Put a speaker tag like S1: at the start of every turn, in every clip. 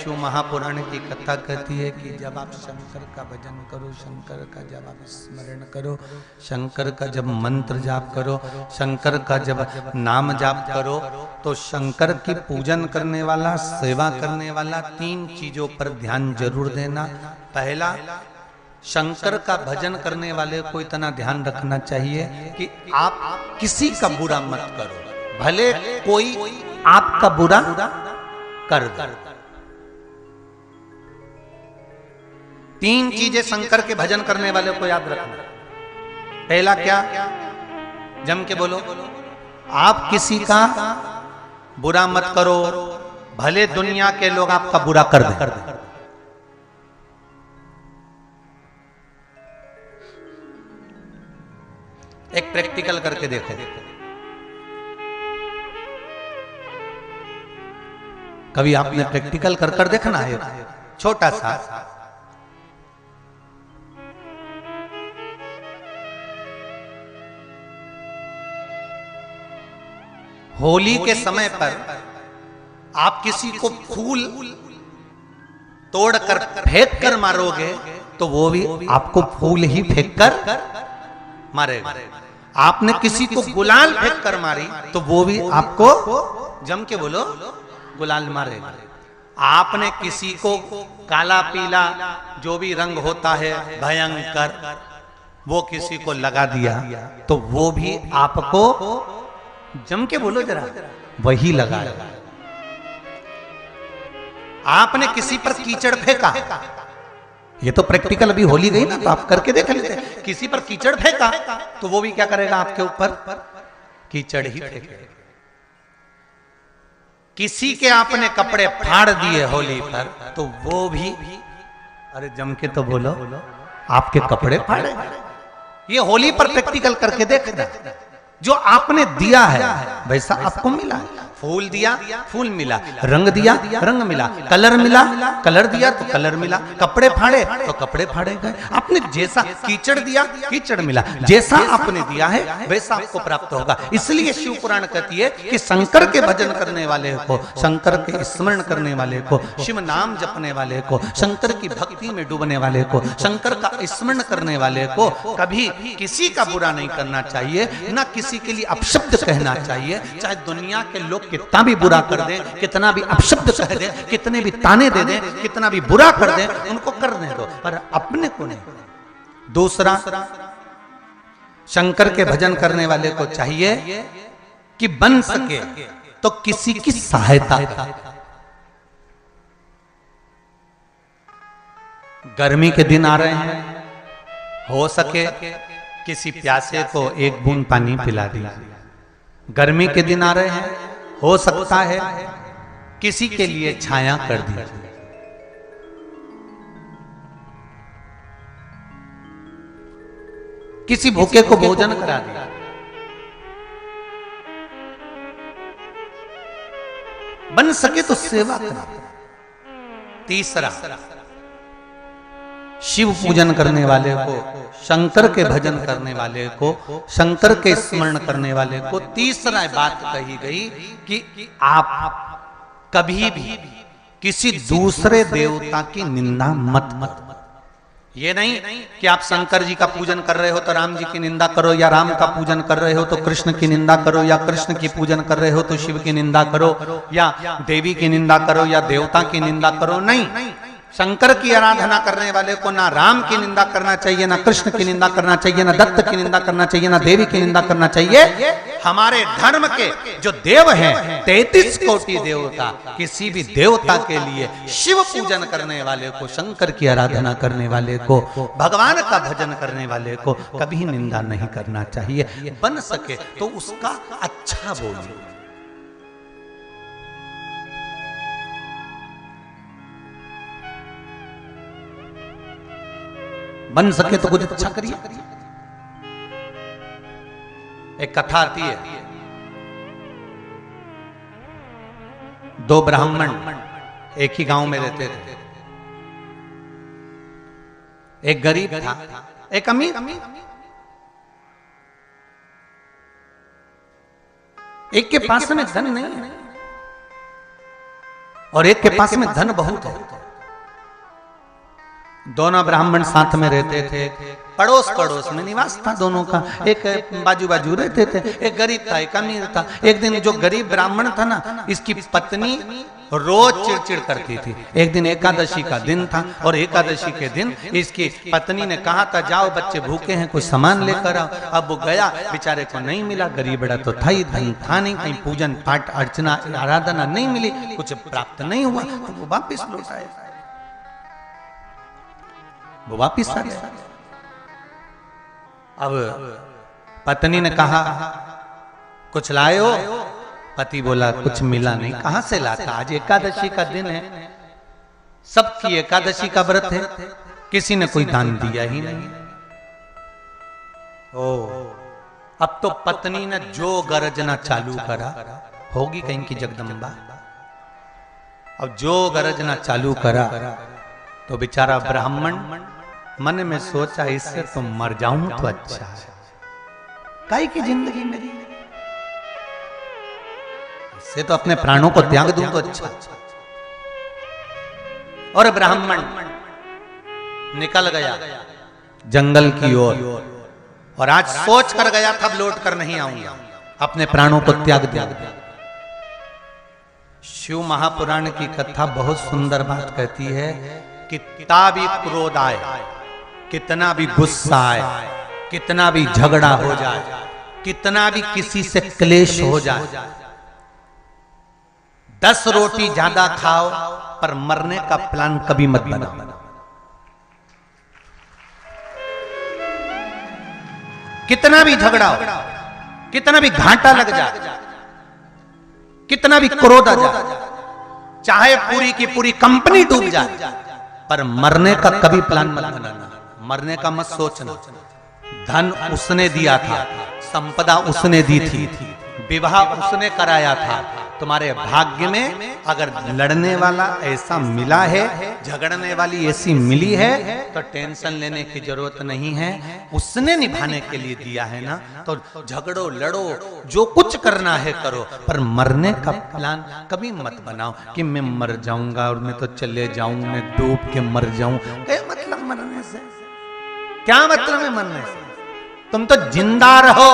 S1: शिव महापुराण की कथा कहती है कि जब आप शंकर का भजन करो, शंकर का जब आप स्मरण करो, शंकर का जब मंत्र जाप करो, शंकर का जब नाम जाप करो, तो शंकर की पूजन करने वाला, सेवा करने वाला 3 चीजों पर ध्यान जरूर देना। पहला, शंकर का भजन करने वाले को इतना ध्यान रखना चाहिए कि आप किसी का बुरा मत करो, भले कोई आपका बुरा कर दे। 3 चीजें शंकर के भजन करने वाले को याद रखना। पहला क्या? जम के बोलो, आप किसी का बुरा मत करो, भले दुनिया के लोग आपका बुरा कर दें। एक प्रैक्टिकल करके देखो। कभी आपने प्रैक्टिकल कर कर देखना है, छोटा सा। होली के समय पर आप किसी को फूल तोड़कर फेंक कर मारोगे तो वो भी आपको फूल ही फेंक कर मारेगा। आपने किसी को गुलाल फेंक कर मारी तो वो भी आपको, जम के बोलो, गुलाल मारेगा। आपने किसी को काला पीला जो भी रंग होता है भयंकर, वो किसी को लगा दिया तो वो भी आपको, जम के बोलो जरा, वही लगाएगा। आपने किसी पर कीचड़ फेंका, ये तो प्रैक्टिकल अभी होली गई ना, तो आप करके देख लेते। किसी पर कीचड़ फेंका तो वो भी क्या करेगा? आपके ऊपर कीचड़ ही फेंकेगा। किसी के आपने कपड़े फाड़ दिए होली पर तो वो भी, अरे जम के तो बोलो, आपके कपड़े फाड़े। ये होली पर प्रैक्टिकल करके देखना। जो आपने दिया है वैसा आपको मिला है। फूल दिया, फूल मिला। रंग दिया, रंग मिला। कलर मिला, कलर दिया तो कलर मिला। कपड़े फाड़े तो कपड़े फाड़े गए। आपने जैसा कीचड़ दिया, कीचड़ मिला। जैसा आपने दिया है वैसा आपको प्राप्त होगा। इसलिए शिव पुराण कहती है कि शंकर के भजन करने वाले को, शंकर के स्मरण करने वाले को, शिव नाम जपने वाले को, शंकर की भक्ति में डूबने वाले को, शंकर का स्मरण करने वाले को कभी किसी का बुरा नहीं करना चाहिए, ना किसी के लिए अपशब्द कहना चाहिए। चाहे दुनिया के लोग कितना भी बुरा कर दें, कितना भी अपशब्द कह दें, कितने भी ताने दे दें, कितना भी बुरा कर दें, उनको करने दो, पर अपने को नहीं। दूसरा, शंकर के भजन करने वाले को चाहिए कि बन सके तो किसी की सहायता। गर्मी के दिन आ रहे हैं, हो सके किसी प्यासे को 1 बूंद पानी पिला दीजिए। गर्मी के दिन आ रहे हैं, हो सकता है किसी के लिए छाया कर दीजिए। किसी भूखे को भोजन करा दिया। बन सके तो सेवा करा। तीसरा, शिव पूजन करने वाले को, शंकर के भजन करने वाले को, शंकर के स्मरण करने वाले को तीसरा बात कही गई कि आप कभी भी किसी दूसरे देवता की निंदा मत करो। ये नहीं कि आप शंकर जी का पूजन कर रहे हो तो राम जी की निंदा करो, या राम का पूजन कर रहे हो तो कृष्ण की निंदा करो, या कृष्ण की पूजन कर रहे हो तो शिव की निंदा करो, या देवी की निंदा करो, या देवता की निंदा करो। नहीं, शंकर की आराधना करने वाले को ना राम की निंदा करना चाहिए, ना कृष्ण की निंदा करना चाहिए, ना दत्त की निंदा करना चाहिए, ना देवी की निंदा करना चाहिए। हमारे धर्म के जो देव हैं, 33 कोटि देवता, किसी भी देवता के लिए, शिव पूजन करने वाले को, शंकर की आराधना करने वाले को, भगवान का भजन करने वाले को कभी निंदा नहीं करना चाहिए। बन सके तो उसका अच्छा बोलिए। बन सके तो कुछ अच्छा करिए। एक कथा आती है, 2 ब्राह्मण एक ही गांव में रहते थे। एक गरीब था, एक अमीर। एक के पास में धन नहीं है, और एक के पास में धन बहुत है। दोनों ब्राह्मण साथ में रहते थे, पड़ोस पड़ोस में निवास था दोनों का, एक बाजू बाजू रहते थे। एक गरीब था, एक अमीर था। एक दिन जो गरीब ब्राह्मण था ना, इसकी पत्नी रोज चिड़चिड़ करती थी। एक दिन एकादशी का दिन था और एकादशी के दिन इसकी पत्नी ने कहा था जाओ बच्चे भूखे हैं, कुछ सामान लेकर आओ। अब वो गया, बेचारे को नहीं मिला। गरीब बड़ा तो था ही, धन था नहीं, कहीं पूजन पाठ अर्चना आराधना नहीं मिली, कुछ प्राप्त नहीं हुआ। तो वो वापिस लौट आए, वो वापिस आ गया। अब पत्नी ने कहा कुछ लाए हो? पति बोला कुछ मिला नहीं। कहां से लाता, आज एकादशी का दिन है, सबकी एकादशी का व्रत है, किसी ने कोई दान दिया ही नहीं। ओ अब तो पत्नी ने जो गरजना चालू करा, होगी कहीं की जगदम्बा। अब जो गरजना चालू करा तो बेचारा ब्राह्मण मन में सोचा इससे तो मर जाऊं तो अच्छा है, काहे की जिंदगी मेरी, इससे तो अपने प्राणों को त्याग दूं तो अच्छा। और ब्राह्मण निकल गया जंगल की ओर, और आज सोच कर गया था लौट कर नहीं आऊंगा, अपने प्राणों को त्याग दिया। शिव महापुराण की कथा बहुत सुंदर बात कहती है, कितना भी क्रोध आए, कितना भी गुस्सा आए, कितना भी झगड़ा हो जाए, कितना भी किसी से क्लेश हो जाए, 10 रोटी ज्यादा खाओ पर मरने का प्लान कभी मत बनाओ। कितना भी झगड़ा हो, कितना भी घाटा लग जाए, कितना भी क्रोध आ जाए, चाहे पूरी की पूरी कंपनी डूब जाए, पर मरने का कभी प्लान मत बनाना, मरने का मत सोचना। धन उसने दिया था, संपदा उसने दी थी, विवाह उसने कराया था। तुम्हारे भाग्य में अगर लड़ने वाला ऐसा मिला है, झगड़ने वाली ऐसी मिली है, तो टेंशन लेने की जरूरत नहीं है। उसने निभाने के लिए दिया है ना, तो झगड़ो लड़ो, जो कुछ करना है करो, पर मरने का प्लान कभी मत बनाओ कि मैं मर जाऊंगा और मैं तो चले जाऊं, मैं डूब के मर जाऊं। क्या मतलब मरने से, क्या मतलब है मरने से? तुम तो जिंदा रहो,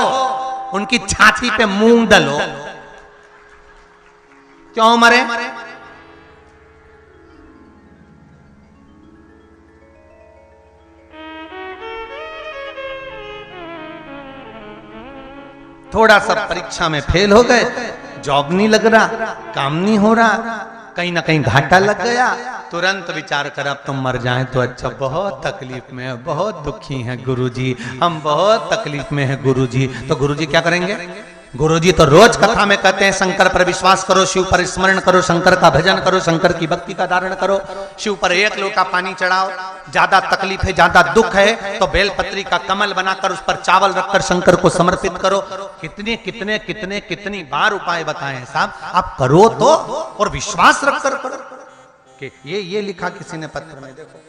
S1: उनकी छाती पे मूंग डलो, क्यों मरे? थोड़ा सा परीक्षा में फेल हो गए, जॉब नहीं लग रहा, काम नहीं हो रहा, कहीं ना कहीं घाटा लग गया, तुरंत विचार कर अब तुम मर जाएं तो अच्छा। बहुत तकलीफ में है, बहुत दुखी हैं गुरुजी, हम बहुत तकलीफ में हैं गुरुजी। तो गुरुजी क्या करेंगे? गुरुजी तो रोज कथा में कहते हैं शंकर पर विश्वास करो, शिव पर स्मरण करो, शंकर का भजन करो, शंकर की भक्ति का धारण करो, शिव पर 1 लोटा पानी चढ़ाओ। ज्यादा तकलीफ है, ज्यादा दुख है, तो बेलपत्री का कमल बनाकर उस पर चावल रखकर शंकर को समर्पित करो। कितने कितने कितने कितनी बार उपाय बताए साहब, आप करो तो, और विश्वास रखकर करो। कि ये लिखा किसी ने पत्र में, देखो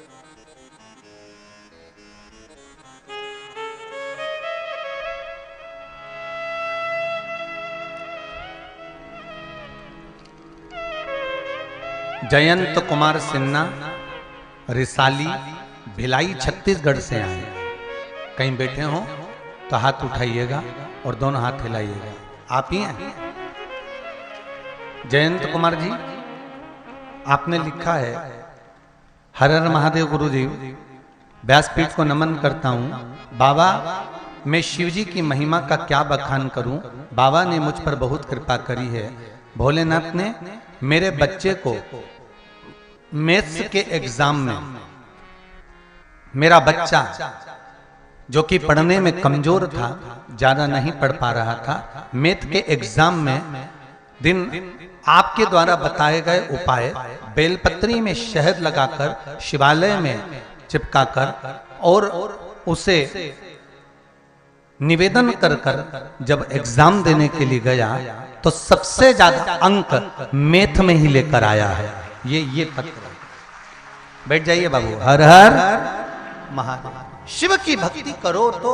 S1: जयंत कुमार सिन्हा, रिसाली, भिलाई, छत्तीसगढ़ से आए। कहीं बैठे हो तो हाथ उठाइएगा और दोनों हाथ हिलाइएगा। आप ही हैं जयंत कुमार जी? आपने लिखा है, हर हर महादेव गुरुजी, व्यासपीठ को नमन करता हूँ। बाबा मैं शिवजी की महिमा का क्या बखान करूं, बाबा ने मुझ पर बहुत कृपा करी है। भोलेनाथ ने मेरे बच्चे को मैथ्स के एग्जाम में, मेरा बच्चा जो कि पढ़ने में कमजोर था, ज्यादा नहीं पढ़ पा रहा था, मैथ के एग्जाम में दिन आपके द्वारा बताए गए उपाय बेलपत्री में शहद लगाकर शिवालय में चिपकाकर और उसे निवेदन कर कर जब एग्जाम देने के लिए गया तो सबसे ज्यादा अंक मैथ में ही लेकर आया है। ये पत्र, बैठ जाइए बाबू। हर हर महादेव। शिव की भक्ति करो तो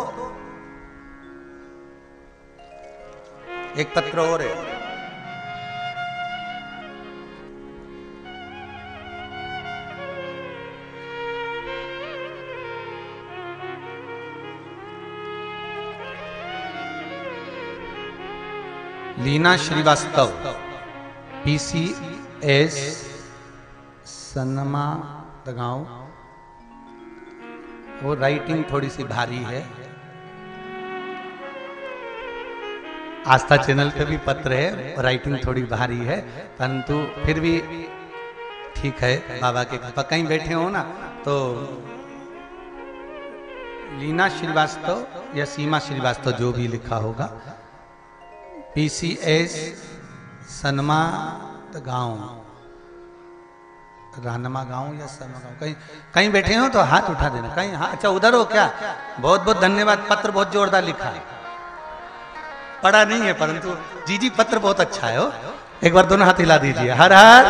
S1: एक पत्र और है, लीना श्रीवास्तव, PCS सनमा गांव। वो राइटिंग थोड़ी सी भारी है। आस्था चैनल पे भी पत्र है, राइटिंग थोड़ी भारी है, परंतु फिर भी ठीक है। बाबा के कृपा, कहीं बैठे हो ना तो लीना श्रीवास्तव या सीमा श्रीवास्तव जो भी लिखा होगा, PCS सनमा गांव, रानमा गांव या सनमा गांव, कहीं कहीं बैठे हो तो हाथ उठा देना। कहीं हाँ, अच्छा उधर हो क्या? बहुत बहुत धन्यवाद। पत्र बहुत जोरदार लिखा है, पढ़ा नहीं है परंतु जी पत्र बहुत अच्छा है। हो एक बार दोनों हाथ हिला दीजिए। हर हर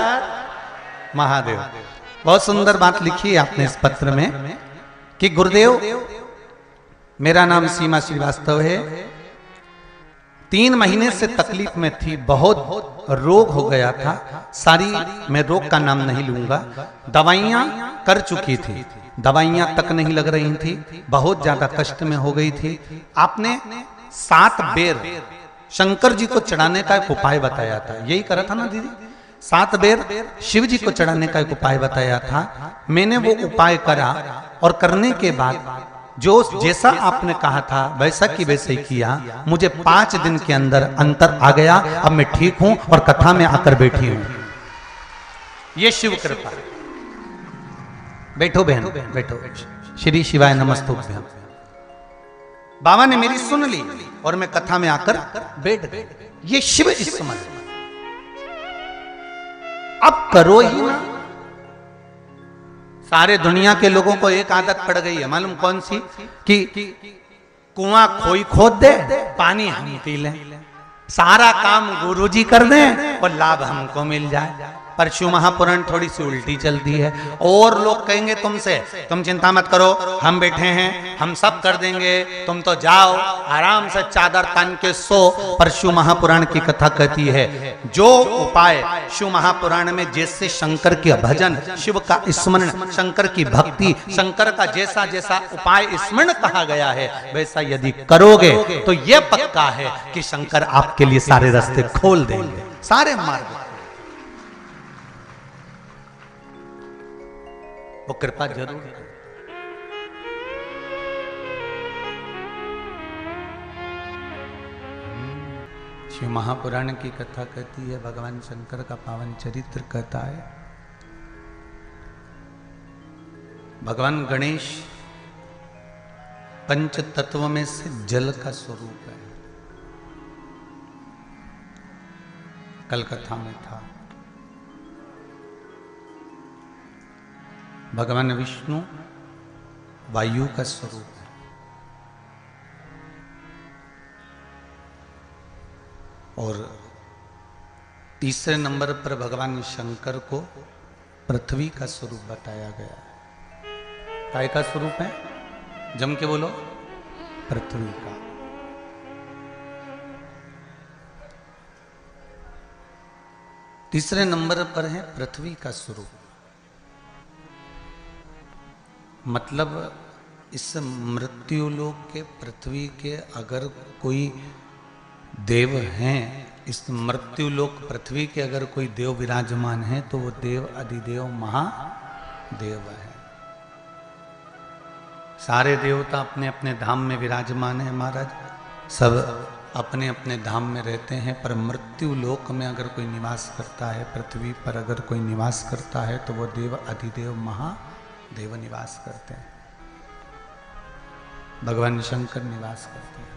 S1: महादेव। बहुत सुंदर बात लिखी है आपने इस पत्र में कि गुरुदेव, मेरा नाम सीमा श्रीवास्तव है। 3 महीने से तकलीफ में थी, बहुत रोग हो गया था। सारी, मैं रोग का नाम नहीं लूंगा, दवाइयां कर चुकी थी, दवाइयां तक नहीं लग रही थी, बहुत ज्यादा कष्ट में हो गई थी। आपने 7 बेर शंकर जी को चढ़ाने का एक उपाय बताया था, यही करा था ना दीदी? 7 बेर शिव जी को चढ़ाने का एक उपाय बताया था। मैंने वो उपाय करा और करने के बाद जो जैसा आपने कहा था वैसा की वैसे ही किया। मुझे 5 दिन के अंदर अंतर आ गया। अब मैं ठीक हूं और कथा में आकर बैठी हूं। ये शिव कृपा। बैठो बहन, बैठो। श्री शिवाय नमस्तुभ्यं। बाबा ने मेरी सुन ली और मैं कथा में आकर बैठ गई। ये शिव इस समय अब करो ही ना। सारे दुनिया के लोगों को एक आदत पड़ गई है, मालूम कौन सी? कि कुआं कोई खोद दे, पानी हम पी लें, सारा काम गुरुजी कर दें और लाभ हमको मिल जाए। पर शिव महापुराण थोड़ी सी उल्टी चलती है। और लोग कहेंगे तुमसे, तुम चिंता मत करो, हम बैठे हैं, हम सब कर देंगे, तुम तो जाओ आराम से चादर तान के सो। पर शिव महापुराण की कथा कहती है, जो उपाय शिव महापुराण में जैसे शंकर के भजन, शिव का स्मरण, शंकर की भक्ति, शंकर का जैसा जैसा उपाय स्मरण कहा गया है, वैसा यदि करोगे तो यह पक्का है कि शंकर आपके लिए सारे रास्ते खोल देंगे, सारे मार्ग। वो कृपा जरूर है। शिव महापुराण की कथा कहती है, भगवान शंकर का पावन चरित्र कहता है। भगवान गणेश पंच तत्व में से जल का स्वरूप है। कल कथा में था। भगवान विष्णु वायु का स्वरूप है। और तीसरे नंबर पर भगवान शंकर को पृथ्वी का स्वरूप बताया गया है। काय का स्वरूप है? जम के बोलो। पृथ्वी का। तीसरे नंबर पर है पृथ्वी का स्वरूप। मतलब इस मृत्यु लोक के, पृथ्वी के अगर कोई देव हैं, इस मृत्यु लोक पृथ्वी के अगर कोई देव विराजमान है तो वो देव अधिदेव महादेव है। सारे देवता अपने अपने धाम में विराजमान है महाराज, सब अपने अपने धाम में रहते हैं। पर मृत्यु लोक में अगर कोई निवास करता है, पृथ्वी पर अगर कोई निवास करता है तो वो देव अधिदेव महादेव निवास करते हैं, भगवान शंकर निवास करते हैं।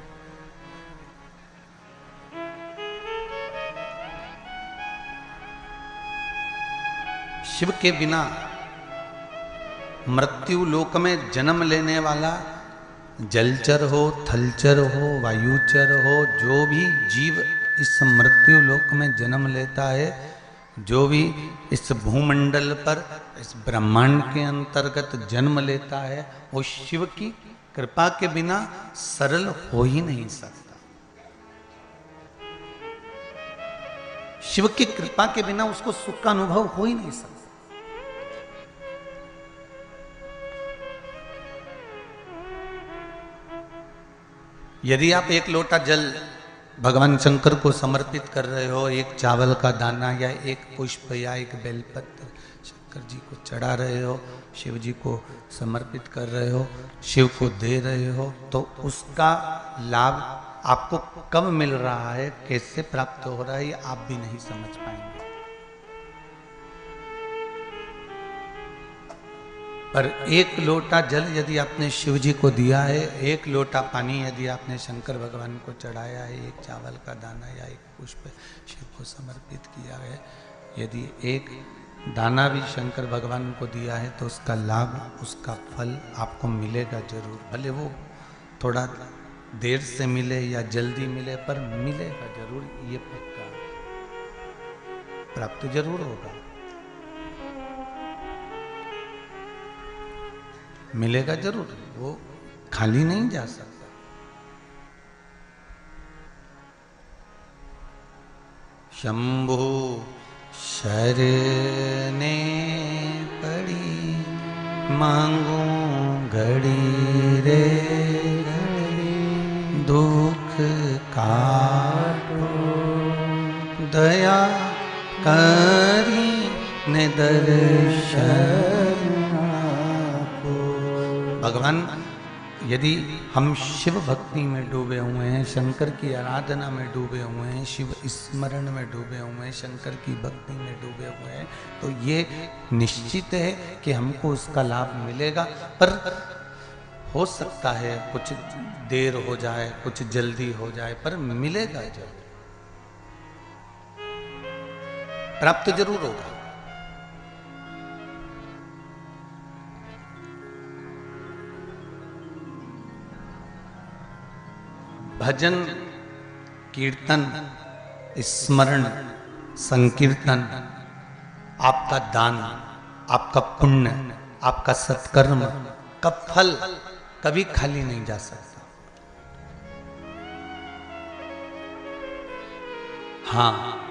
S1: शिव के बिना मृत्यु लोक में जन्म लेने वाला जलचर हो, थलचर हो, वायुचर हो, जो भी जीव इस मृत्यु लोक में जन्म लेता है, जो भी इस भूमंडल पर, इस ब्रह्मांड के अंतर्गत जन्म लेता है, वो शिव की कृपा के बिना सरल हो ही नहीं सकता। शिव की कृपा के बिना उसको सुख का अनुभव हो ही नहीं सकता। यदि आप एक लोटा जल भगवान शंकर को समर्पित कर रहे हो, एक चावल का दाना या एक पुष्प या एक बेलपत्र शंकर जी को चढ़ा रहे हो, शिव जी को समर्पित कर रहे हो, शिव को दे रहे हो, तो उसका लाभ आपको कब मिल रहा है, कैसे प्राप्त हो रहा है, ये आप भी नहीं समझ पाएंगे। पर एक लोटा जल यदि आपने शिव जी को दिया है, एक लोटा पानी यदि आपने शंकर भगवान को चढ़ाया है, एक चावल का दाना या एक पुष्प शिव को समर्पित किया है, यदि एक दाना भी शंकर भगवान को दिया है, तो उसका लाभ, उसका फल आपको मिलेगा जरूर। भले वो थोड़ा देर से मिले या जल्दी मिले, पर मिलेगा जरूर, ये पक्का प्राप्त जरूर होगा, मिलेगा जरूर, वो खाली नहीं जा सकता। शंभु शरणे पड़ी मांगू घड़ी रे घड़ी, दुख काटो दया करी ने दर्शन। भगवान यदि हम शिव भक्ति में डूबे हुए हैं, शंकर की आराधना में डूबे हुए हैं, शिव स्मरण में डूबे हुए हैं, शंकर की भक्ति में डूबे हुए हैं, तो ये निश्चित है कि हमको उसका लाभ मिलेगा। पर हो सकता है कुछ देर हो जाए, कुछ जल्दी हो जाए, पर मिलेगा जरूर, प्राप्त जरूर होगा। भजन, कीर्तन, स्मरण, संकीर्तन, आपका दान, आपका पुण्य, आपका सत्कर्म का फल कभी खाली नहीं जा सकता। हाँ,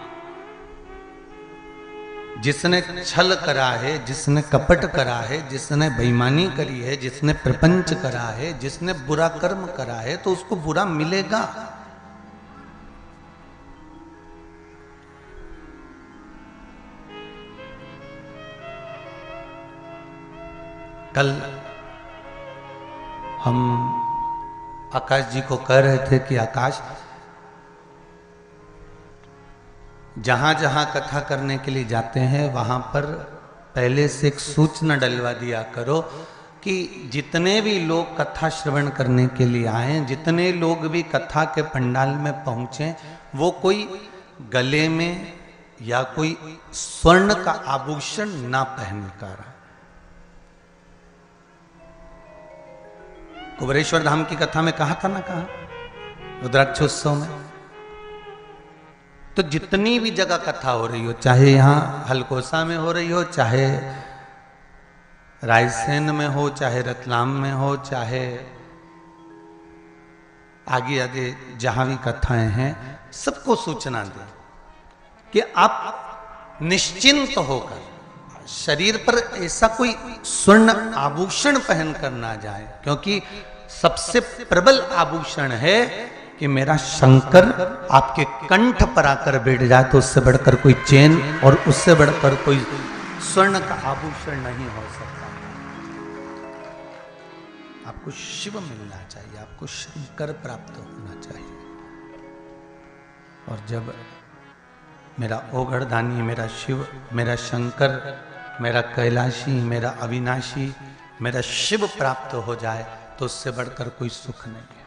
S1: जिसने छल करा है, जिसने कपट करा है, जिसने बेईमानी करी है, जिसने प्रपंच करा है, जिसने बुरा कर्म करा है, तो उसको बुरा मिलेगा। कल हम आकाश जी को कह रहे थे कि आकाश, जहां जहां कथा करने के लिए जाते हैं वहां पर पहले से एक सूचना डलवा दिया करो कि जितने भी लोग कथा श्रवण करने के लिए आए, जितने लोग भी कथा के पंडाल में पहुंचे, वो कोई गले में या कोई स्वर्ण का आभूषण ना पहनकर। कुबेरेश्वर धाम की कथा में कहा था ना, कहा रुद्राक्षोत्सव में, तो जितनी भी जगह कथा हो रही हो, चाहे यहां हलकोसा में हो रही हो, चाहे रायसेन में हो, चाहे रतलाम में हो, चाहे आगे आगे जहां भी कथाएं हैं, सबको सूचना दें कि आप निश्चिंत होकर शरीर पर ऐसा कोई स्वर्ण आभूषण पहनकर ना जाए, क्योंकि सबसे प्रबल आभूषण है कि मेरा शंकर आपके कंठ पर आकर बैठ जाए, तो उससे बढ़कर कोई चेन और उससे बढ़कर कोई स्वर्ण का आभूषण नहीं हो सकता। आपको शिव मिलना चाहिए, आपको शंकर प्राप्त होना चाहिए। और जब मेरा ओघड़दानी, मेरा शिव, मेरा शंकर, मेरा कैलाशी, मेरा अविनाशी, मेरा शिव प्राप्त हो जाए, तो उससे बढ़कर कोई सुख नहीं है।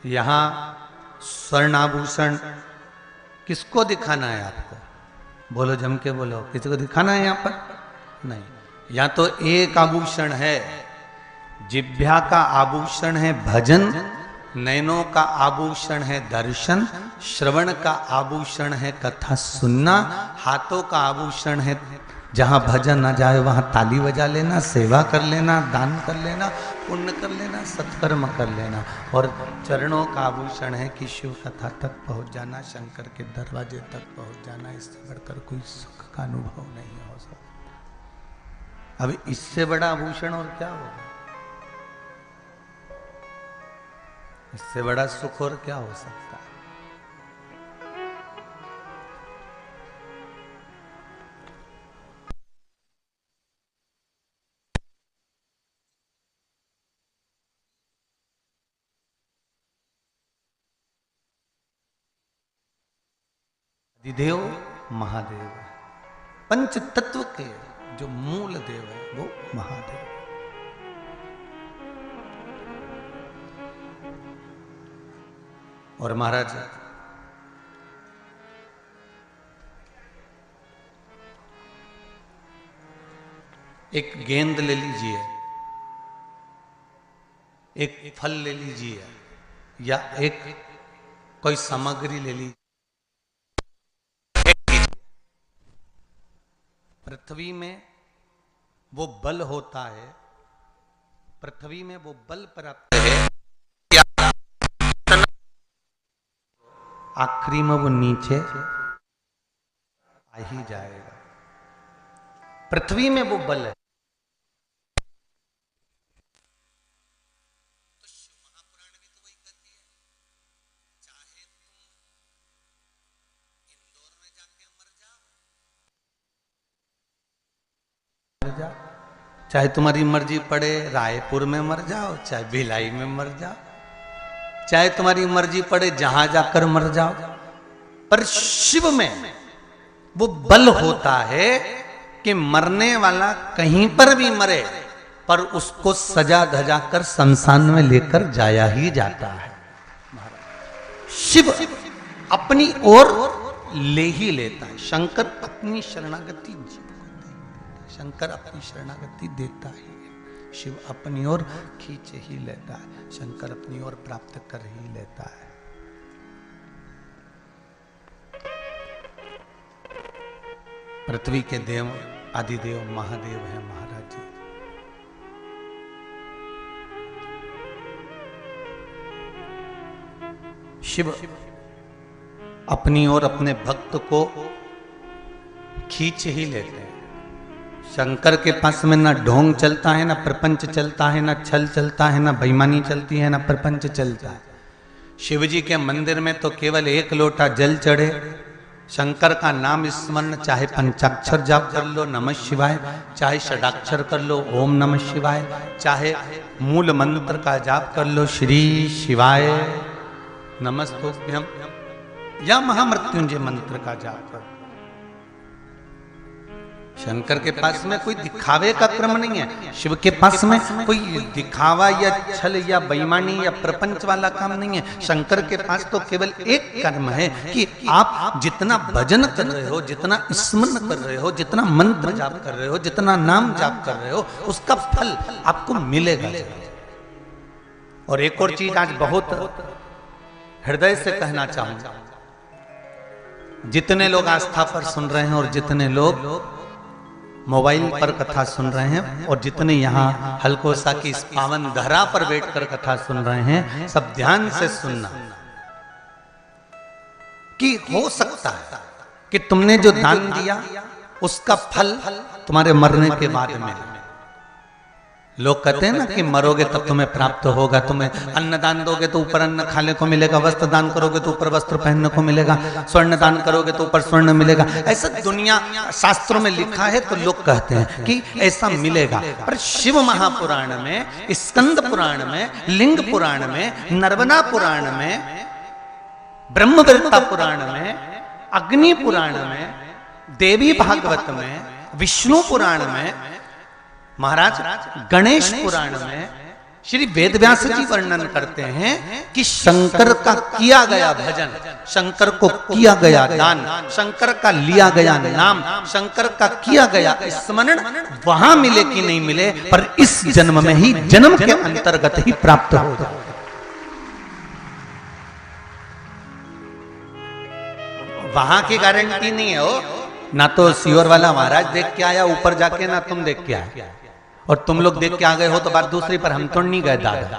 S1: यहां स्वर्णाभूषण किसको दिखाना है आपको? बोलो, जम के बोलो, किसी को दिखाना है यहां पर? नहीं। या तो एक आभूषण है, जिह्वा का आभूषण है भजन, नैनों का आभूषण है दर्शन, श्रवण का आभूषण है कथा सुनना, हाथों का आभूषण है जहां भजन न जाए वहां ताली बजा लेना, सेवा कर लेना, दान कर लेना, पुण्य कर लेना, सत्कर्म कर लेना, और चरणों का आभूषण है कि शिव कथा तक पहुंच जाना, शंकर के दरवाजे तक पहुंच जाना। इससे बढ़कर कोई सुख का अनुभव नहीं हो सकता। अब इससे बड़ा आभूषण और क्या होगा? इससे बड़ा सुख और क्या हो सकता है? अधिदेव महादेव है। पंच तत्व के जो मूल देव है वो महादेव। और महाराज एक गेंद ले लीजिए, एक फल ले लीजिए, या एक कोई सामग्री ले लीजिए, पृथ्वी में वो बल होता है, पृथ्वी में वो बल प्राप्त है, आखिरी में वो नीचे आ ही जाएगा। पृथ्वी में वो बल है। चाहे तुम्हारी मर्जी पड़े रायपुर में मर जाओ, चाहे भिलाई में मर जाओ, चाहे तुम्हारी मर्जी पड़े जहां जाकर मर जाओ, पर शिव में वो बल होता है कि मरने वाला कहीं पर भी मरे पर उसको सजा धजा कर शमशान में लेकर जाया ही जाता है। शिव अपनी ओर ले ही लेता है। शंकर अपनी शरणागति शंकर अपनी शरणागति देता ही है, शिव अपनी ओर खींच ही लेता है, शंकर अपनी ओर प्राप्त कर ही लेता है। पृथ्वी के देव आदिदेव महादेव है महाराज जी। शिव अपनी ओर अपने भक्त को खींच ही लेते हैं। शंकर के पास में ना ढोंग चलता है, ना प्रपंच चलता है, ना छल चलता है, ना बेईमानी चलती है, ना प्रपंच चलता है। शिव जी के मंदिर में तो केवल एक लोटा जल चढ़े, शंकर का नाम स्मरण, चाहे पंचाक्षर जाप कर लो नमः शिवाय, चाहे षडाक्षर कर लो ओम नमः शिवाय, चाहे मूल मंत्र का जाप कर लो श्री शिवाय नमस्तुभ्यम, या महामृत्युंजय मंत्र का जाप कर। शंकर के पास में कोई दिखावे का क्रम नहीं है, शिव के पास में कोई दिखावा या छल या बेईमानी या प्रपंच वाला काम नहीं है। शंकर के पास तो केवल एक कर्म है कि आप जितना भजन कर रहे हो, जितना स्मरण कर रहे हो, जितना मंत्र जाप कर रहे हो, जितना नाम जाप कर रहे हो, उसका फल आपको मिलेगा। और एक और चीज आज बहुत हृदय से कहना चाहूंगा, जितने लोग आस्था पर सुन रहे हैं और जितने लोग मोबाइल पर कथा सुन रहे हैं और जितने यहाँ हलकोसा की इस पावन धरा पर बैठकर कथा सुन रहे हैं, सब ध्यान से सुनना कि हो सकता है कि तुमने जो दान दिया उसका फल तुम्हारे मरने के बाद मिले। लोग कहते हैं ना कि मरोगे तब तुम्हें प्राप्त होगा, तुम्हें अन्न दान दोगे तो ऊपर अन्न खाने को मिलेगा, वस्त्र दान करोगे तो ऊपर वस्त्र पहनने को मिलेगा, स्वर्ण दान करोगे तो ऊपर स्वर्ण मिलेगा। ऐसा दुनिया शास्त्रों में लिखा है तो लोग कहते हैं कि ऐसा मिलेगा। पर शिव महापुराण में, स्कंद पुराण में, लिंग पुराण में, नर्मदा पुराण में, ब्रह्मवृत्ता पुराण में, अग्नि पुराण में, देवी भागवत में, विष्णु पुराण में, महाराज गणेश पुराण में श्री वेदव्यास जी वर्णन करते हैं कि शंकर का किया गया भजन, शंकर को किया गया दान, शंकर का लिया गया नाम, शंकर का किया गया स्मरण वहां मिले कि नहीं मिले, पर इस जन्म में ही, जन्म के अंतर्गत ही प्राप्त हो जाए। वहां की गारंटी नहीं है हो, ना तो सीवर वाला महाराज देख के आया ऊपर जाके, ना तुम देख के आए, और तुम लोग देख के आ गए हो तो बात दूसरी, पर हम तो नहीं गए दादा।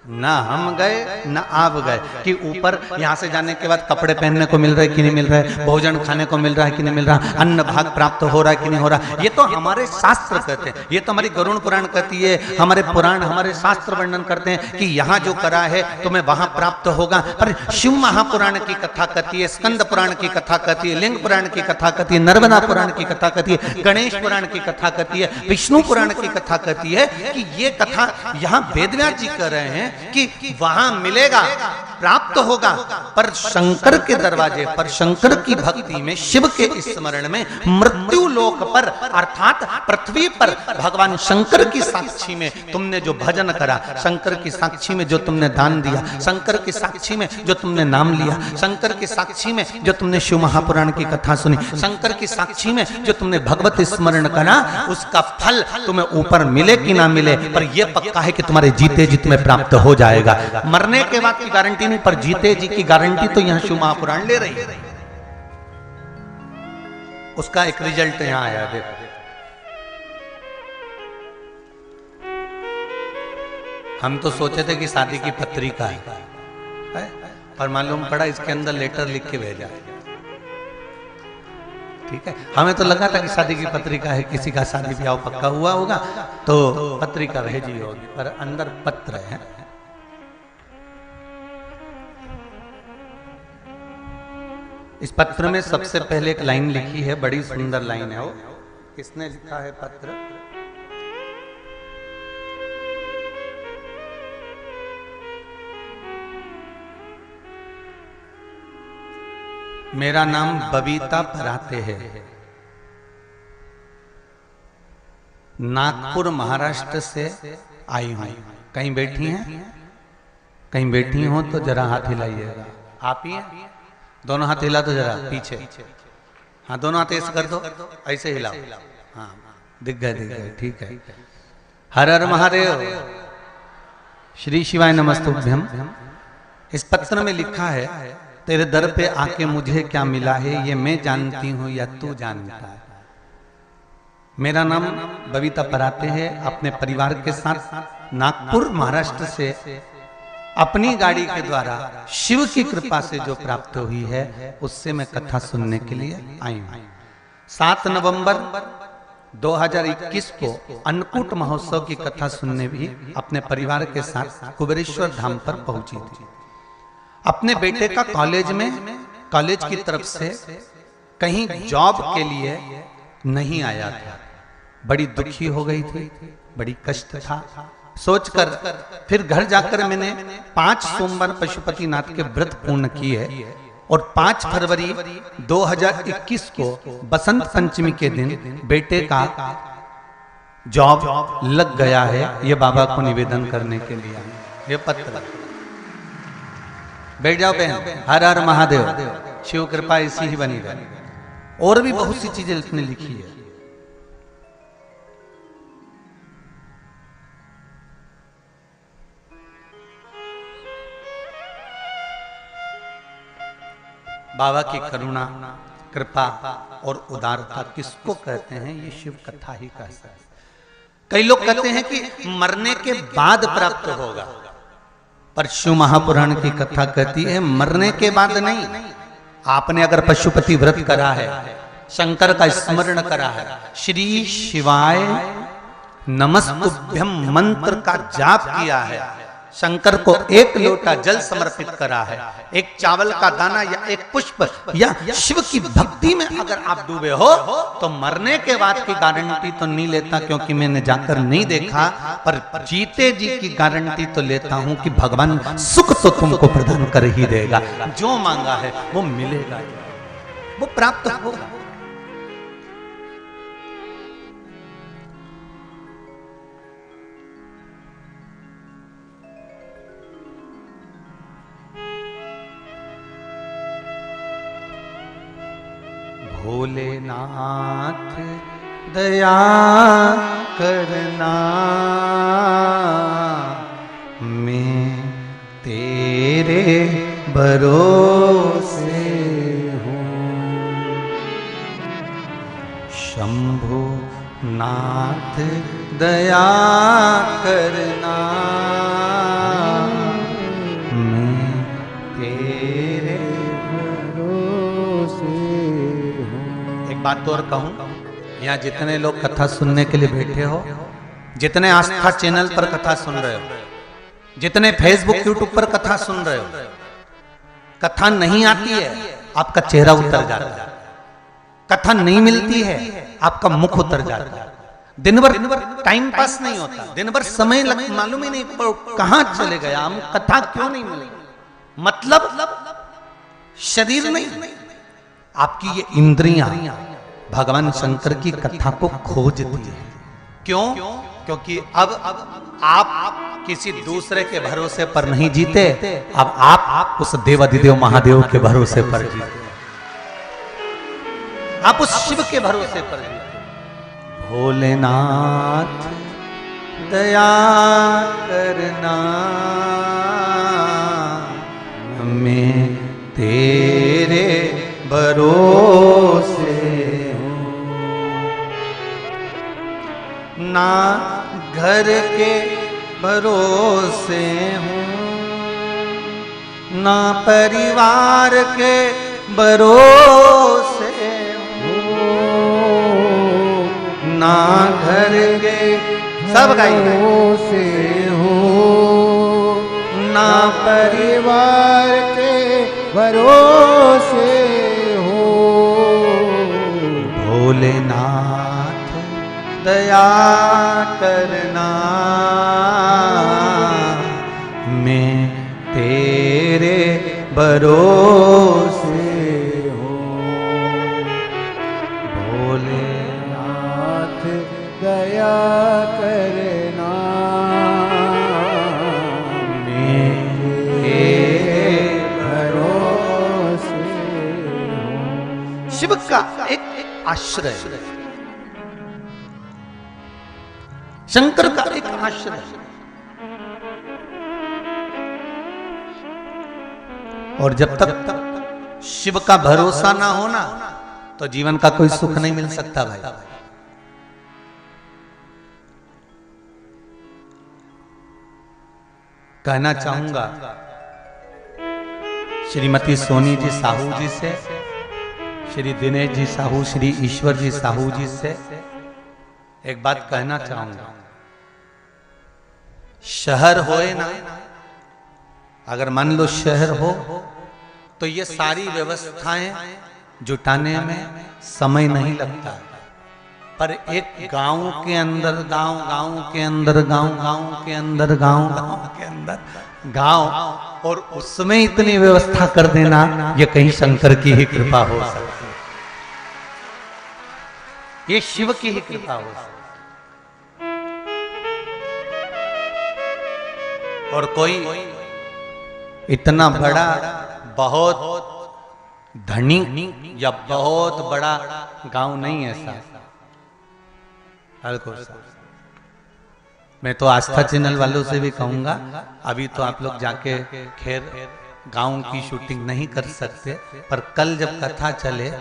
S1: ना हम गए ना आप गए कि ऊपर यहाँ से जाने के बाद कपड़े पहनने को मिल रहे कि नहीं मिल रहे, भोजन खाने को मिल रहा है कि नहीं मिल रहा, अन्न भाग प्राप्त हो रहा है कि नहीं हो रहा। ये तो हमारे शास्त्र कहते हैं, ये तो हमारी गरुड़ पुराण कहती है, हमारे पुराण हमारे शास्त्र वर्णन करते हैं कि यहाँ जो करा है तुम्हें वहां प्राप्त होगा। पर शिव महापुराण की कथा कहती है, स्कंद पुराण की कथा कहती है, लिंग पुराण की कथा कहती है, नर्मदा पुराण की कथा कहती है, गणेश पुराण की कथा कहती है, विष्णु पुराण की कथा कहती है कि ये कथा यहाँ वेदव्यास जी कह रहे हैं कि वहां मिलेगा, प्राप्त होगा। पर शंकर के दरवाजे पर, शंकर की भक्ति में, शिव के स्मरण में, मृत्यु लोक पर अर्थात पृथ्वी पर भगवान शंकर की साक्षी में तुमने जो भजन करा, शंकर की साक्षी में जो तुमने दान दिया, शंकर की साक्षी में जो तुमने नाम लिया, शंकर की साक्षी में जो तुमने शिव महापुराण की कथा सुनी, शंकर की साक्षी में जो तुमने भगवत स्मरण करा, उसका फल तुम्हें ऊपर मिले कि ना मिले, पर यह पक्का है कि तुम्हारे जीते जी तुम्हें प्राप्त हो जाएगा। मरने के बाद की गारंटी नहीं, पर जीते जी की गारंटी तो यहां शिव महापुराण ले रही है। उसका एक रिजल्ट यहां आया, देखो। हम तो सोचे थे कि शादी की पत्रिका है, पर मालूम पड़ा इसके अंदर लेटर लिख के भेजा है। ठीक है, हमें तो लगा था कि शादी की पत्रिका है, किसी का शादी ब्याह पक्का हुआ होगा तो पत्रिका भेजी होगी, पर अंदर पत्र है। इस पत्र में सबसे पहले एक लाइन लिखी है, बड़ी सुंदर लाइन है वो। किसने लिखा है पत्र? मेरा नाम बबीता पराते है, नागपुर महाराष्ट्र से आई हूं। कहीं बैठी हैं? कहीं बैठी हो तो जरा हाथ हिलाइएगा। आप ही हैं? दोनों हाथ हिला दो जरा पीछे। हाँ, दोनों हाथ ऐसे कर दो, ऐसे हिलाओ। हाँ, दिख गए, दिख गए, ठीक है। हर हर महादेव, श्री शिवाय नमस्तुभ्यम। इस पत्र में लिखा है, तेरे दर पे आके मुझे क्या मिला है, ये मैं जानती हूं या तू जानता है। मेरा नाम बबीता पराते है, अपने परिवार के साथ नागपुर महाराष्ट्र से अपनी गाड़ी के द्वारा शिव की कृपा से जो प्राप्त हुई है उससे मैं कथा सुनने के लिए आई हूं। 7 नवंबर 2021 को अन्नकूट महोत्सव की कथा सुनने भी अपने परिवार के साथ कुबेरेश्वर धाम पर पहुंची थी। अपने बेटे का कॉलेज की तरफ से कहीं जॉब के लिए नहीं आया था। बड़ी दुखी हो गई थी, बड़ी कष्ट था। सोचकर फिर घर जाकर मैंने 5 सोमवार पशुपतिनाथ के व्रत पूर्ण किए और 5 फरवरी 2021 को बसंत पंचमी के दिन बेटे का जॉब लग गया है, ये बाबा को निवेदन करने के लिए ये पत्र। बैठ जाओ बहन। हर हर महादेव, शिव कृपा ऐसी ही बनी रहे। और भी बहुत सी चीजें इसने लिखी है। बाबा की करुणा, कृपा और उदारता किसको कहते हैं, ये शिव कथा ही कह सकते हैं। कई लोग कहते हैं कि मरने के बाद प्राप्त होगा, पर शिव महापुराण की कथा कहती है मरने के बाद नहीं। आपने अगर पशुपति व्रत करा है, शंकर का स्मरण करा है, श्री शिवाय नमस्तुभ्यम मंत्र का जाप किया है, शंकर को 1 लोटा जल समर्पित करा है, एक चावल का दाना या एक पुष्प या शिव की भक्ति में अगर आप डूबे हो तो मरने के बाद की गारंटी तो नहीं लेता, क्योंकि मैंने जाकर नहीं देखा, पर जीते जी की गारंटी तो लेता हूं कि भगवान सुख तो तुमको प्रदान कर ही देगा। जो मांगा है वो मिलेगा, वो प्राप्त होगा। भोलेनाथ दया करना, मैं तेरे भरोसे हूँ। शंभु नाथ दया करना, बात और कहूं, यहाँ जितने लोग कथा सुनने के लिए बैठे हो, जितने आस्था चैनल पर कथा सुन रहे हो, जितने फेसबुक यूट्यूब पर कथा सुन रहे हो, कथा नहीं आती है आपका चेहरा उतर जाता है, कथा नहीं मिलती है आपका मुख उतर जाता है, दिन भर टाइम पास नहीं होता, दिन भर समय मालूम ही नहीं कहां चले गया, हम कथा क्यों नहीं मिली, मतलब शरीर नहीं, आपकी ये इंद्रियां भगवान शंकर की कथा को खोजती है। क्यों? क्योंकि अब आप किसी दूसरे के भरोसे पर नहीं जीते, अब आप उस देवाधिदेव महादेव के भरोसे पर जीते, आप उस शिव के भरोसे पर जीते। भोलेनाथ दया करना, मैं तेरे भरोसे हूँ, ना घर के भरोसे हूँ, ना परिवार के भरोसे हूँ, ना घर के सब भरोसे हूँ, ना परिवार के भरोसे हूँ। भोलेनाथ दया करना, मैं तेरे भरोसे हूँ। भोलेनाथ दया करना, मैं तेरे भरोसे हूँ। शिव का एक आश्रय, शंकर का एक आश्रय, और जब तक शिव का भरोसा ना हो ना, तो जीवन का कोई सुख नहीं मिल सकता भाई। कहना चाहूंगा श्रीमती सोनी जी साहू जी से, श्री दिनेश जी साहू, श्री ईश्वर जी साहू जी से एक बात कहना चाहूंगा। शहर होए ना, अगर मान लो शहर हो, तो ये सारी व्यवस्थाएं जुटाने में समय नहीं लगता, पर एक गांव के अंदर गांव, गांव के अंदर गांव, गांव के अंदर गांव, गांव के अंदर गांव, और उसमें इतनी व्यवस्था कर देना, ये कहीं शंकर की ही कृपा हो सकती है, ये शिव की ही कृपा हो सकती है। और कोई इतना बड़ा, बहुत धनी या बहुत बड़ा गांव नहीं है ऐसा। मैं तो आस्था चैनल वालों से भी कहूंगा, अभी तो आप लोग जाके खैर गांव की शूटिंग नहीं कर सकते, पर कल जब कथा चले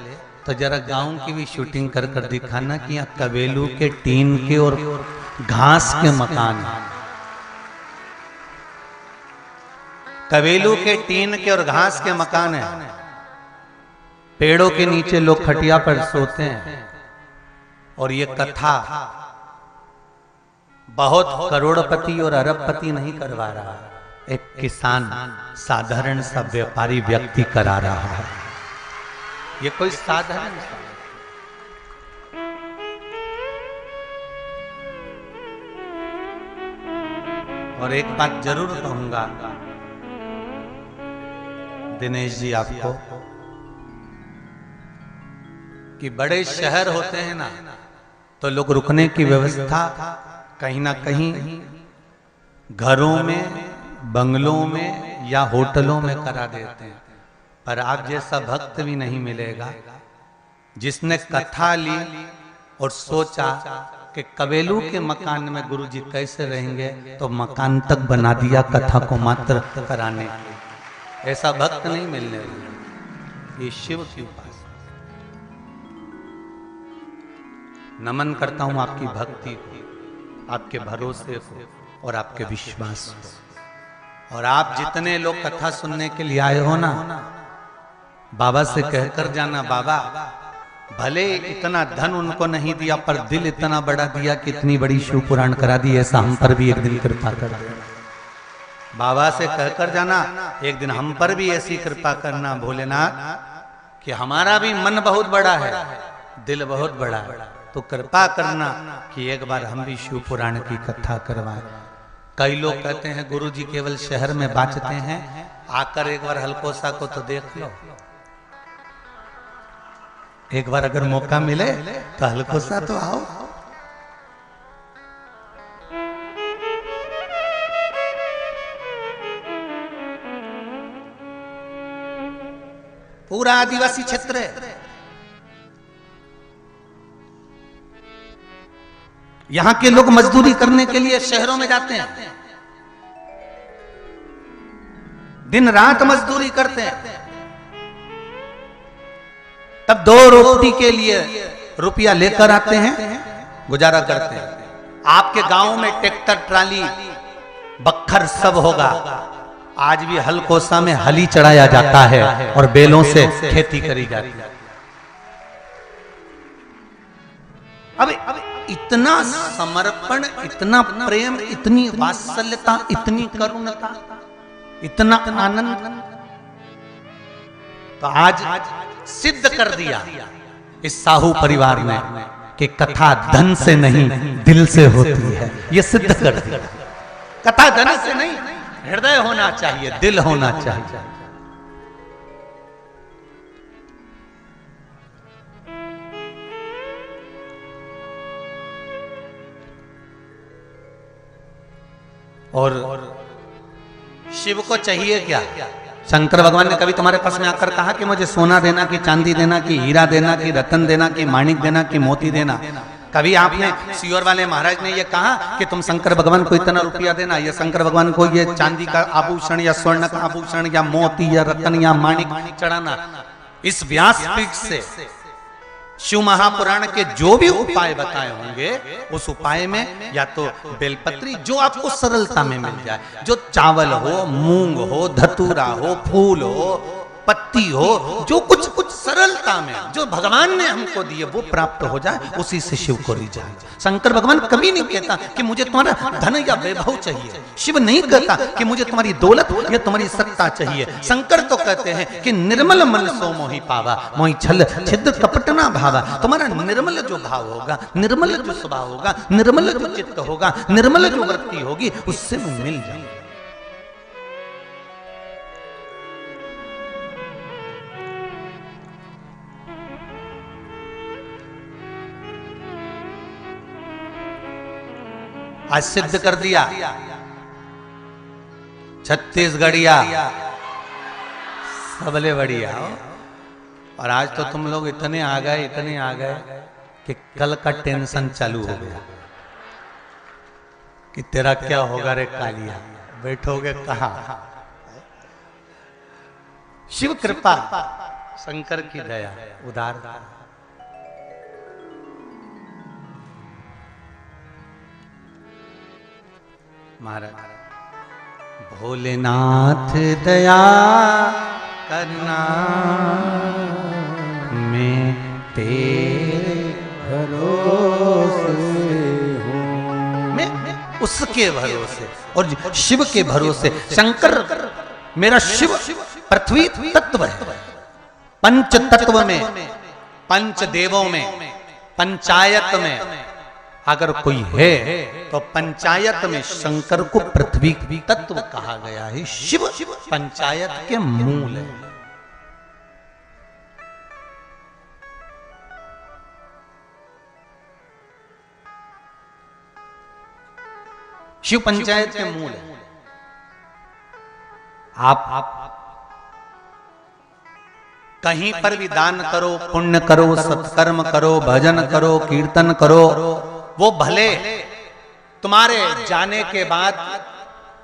S1: तो जरा गांव की भी शूटिंग कर कर दिखाना कि यहाँ कबेलू के टीन के और घास के मकान हैं, कबेलू के टीन के और घास के मकान हैं, पेड़ों के नीचे लोग खटिया पर सोते हैं, और ये कथा बहुत करोड़पति और अरबपति नहीं करवा रहा, एक किसान साधारण सा व्यापारी व्यक्ति करा रहा है। ये कोई साधारण सा, और एक बात जरूर कहूंगा दिनेश जी आपको, कि बड़े शहर होते हैं ना, तो लोग रुकने की व्यवस्था कहीं ना कहीं घरों में, बंगलों में या होटलों में करा देते हैं, पर आप जैसा भक्त भी नहीं मिलेगा जिसने कथा ली और सोचा कि कबेलू के मकान में गुरुजी कैसे रहेंगे, तो मकान तक बना दिया कथा को मात्र कराने के। ऐसा भक्त नहीं मिलने वाला, ये शिव के पास। नमन करता हूं आपकी भक्ति को, आपके भरोसे को और आपके विश्वास को। और आप जितने लोग कथा सुनने के लिए आए हो ना, बाबा से कहकर जाना, बाबा भले इतना धन उनको नहीं दिया पर दिल इतना बड़ा दिया कि इतनी बड़ी शिव पुराण करा दी। ऐसा हम पर भी एक दिन कृपा कर देना। बाबा से कहकर जाना एक दिन हम पर भी ऐसी कृपा करना भोलेनाथ कि हमारा भी मन बहुत बड़ा है, दिल बहुत बड़ा है, तो कृपा करना कि एक बार हम भी शिव पुराण की कथा करवाएं। कई लोग कहते हैं गुरुजी केवल शहर में बांचते हैं, आकर एक बार हलकोसा को तो देख लो। एक बार अगर मौका मिले तो हलकोसा तो आओ। पूरा आदिवासी क्षेत्र है, यहां के लोग मजदूरी करने के लिए शहरों में जाते हैं, दिन रात मजदूरी करते हैं, तब 2 रोटी के लिए रुपया लेकर आते हैं, गुजारा करते हैं। आपके गांव में ट्रैक्टर ट्राली बखर सब होगा, आज भी हलकोसा में हली चढ़ाया जाता है और बैलों से खेती करी जाती है। अब इतना समर्पण, इतना प्रेम, इतनी वात्सल्यता, इतनी करुणता, इतना आनंद, तो आज सिद्ध कर दिया इस साहू परिवार ने कि कथा धन से नहीं दिल से होती है। ये सिद्ध कर दिया। कथा धन से नहीं, हृदय होना चाहिए, दिल होना चाहिए। और शिव को चाहिए क्या? शंकर भगवान ने कभी तुम्हारे पास में आकर कहा कि मुझे सोना देना, कि चांदी देना, कि हीरा देना, कि रतन देना, कि माणिक देना, कि मोती देना? कभी आपने सियोर वाले महाराज ने ये कहा कि तुम शंकर भगवान को इतना रुपया देना, या शंकर भगवान को ये चांदी का आभूषण या स्वर्ण का आभूषण या मोती या रतन या माणिक चढ़ाना? इस व्यासपीठ से शिव महापुराण के जो भी उपाय बताए होंगे, उस उपाय में या तो बेलपत्री जो आपको सरलता में मिल जाए, जो चावल हो, मूंग हो, धतूरा हो, फूल हो, पत्ती हो, जो कुछ कुछ सरलता में जो भगवान ने हमको दिए वो प्राप्त हो जाए, उसी से शिव को रिझाए। शंकर भगवान कभी नहीं कहता कि मुझे तुम्हारा धन या वैभव चाहिए। शिव नहीं कहता कि मुझे तुम्हारी दौलत या तुम्हारी सत्ता चाहिए। शंकर तो कहते हैं कि निर्मल मन सो मोहि पावा, मोहि छल छिद्र कपट ना भावा। तुम्हारा निर्मल जो भाव होगा, निर्मल जो स्वभाव होगा, निर्मल जो चित्त होगा, निर्मल जो वृत्ति होगी, उससे मैं मिल जाऊंगा। आज सिद्ध कर दिया छत्तीसगढ़िया सबले बढ़िया। और आज तो तुम लोग इतने आ गए कि कल का टेंशन चालू हो गया कि तेरा क्या होगा रे कालिया, बैठोगे कहां? शिव कृपा, शंकर की दया, उदारता। महाराज भोलेनाथ दया करना, मैं तेरे भरोसे हूँ, मैं उसके भरोसे और शिव के भरोसे। शंकर मेरा शिव पृथ्वी तत्व है। पंच तत्व में, पंच देवों में, पंचायत में अगर कोई है तो पंचायत में शंकर को पृथ्वी तत्व कहा गया है। शिव पंचायत के मूल है। शिव पंचायत के मूल है। आप कहीं पर भी दान करो, पुण्य करो, सत्कर्म करो, भजन करो, कीर्तन करो, वो भले तुम्हारे जाने के बाद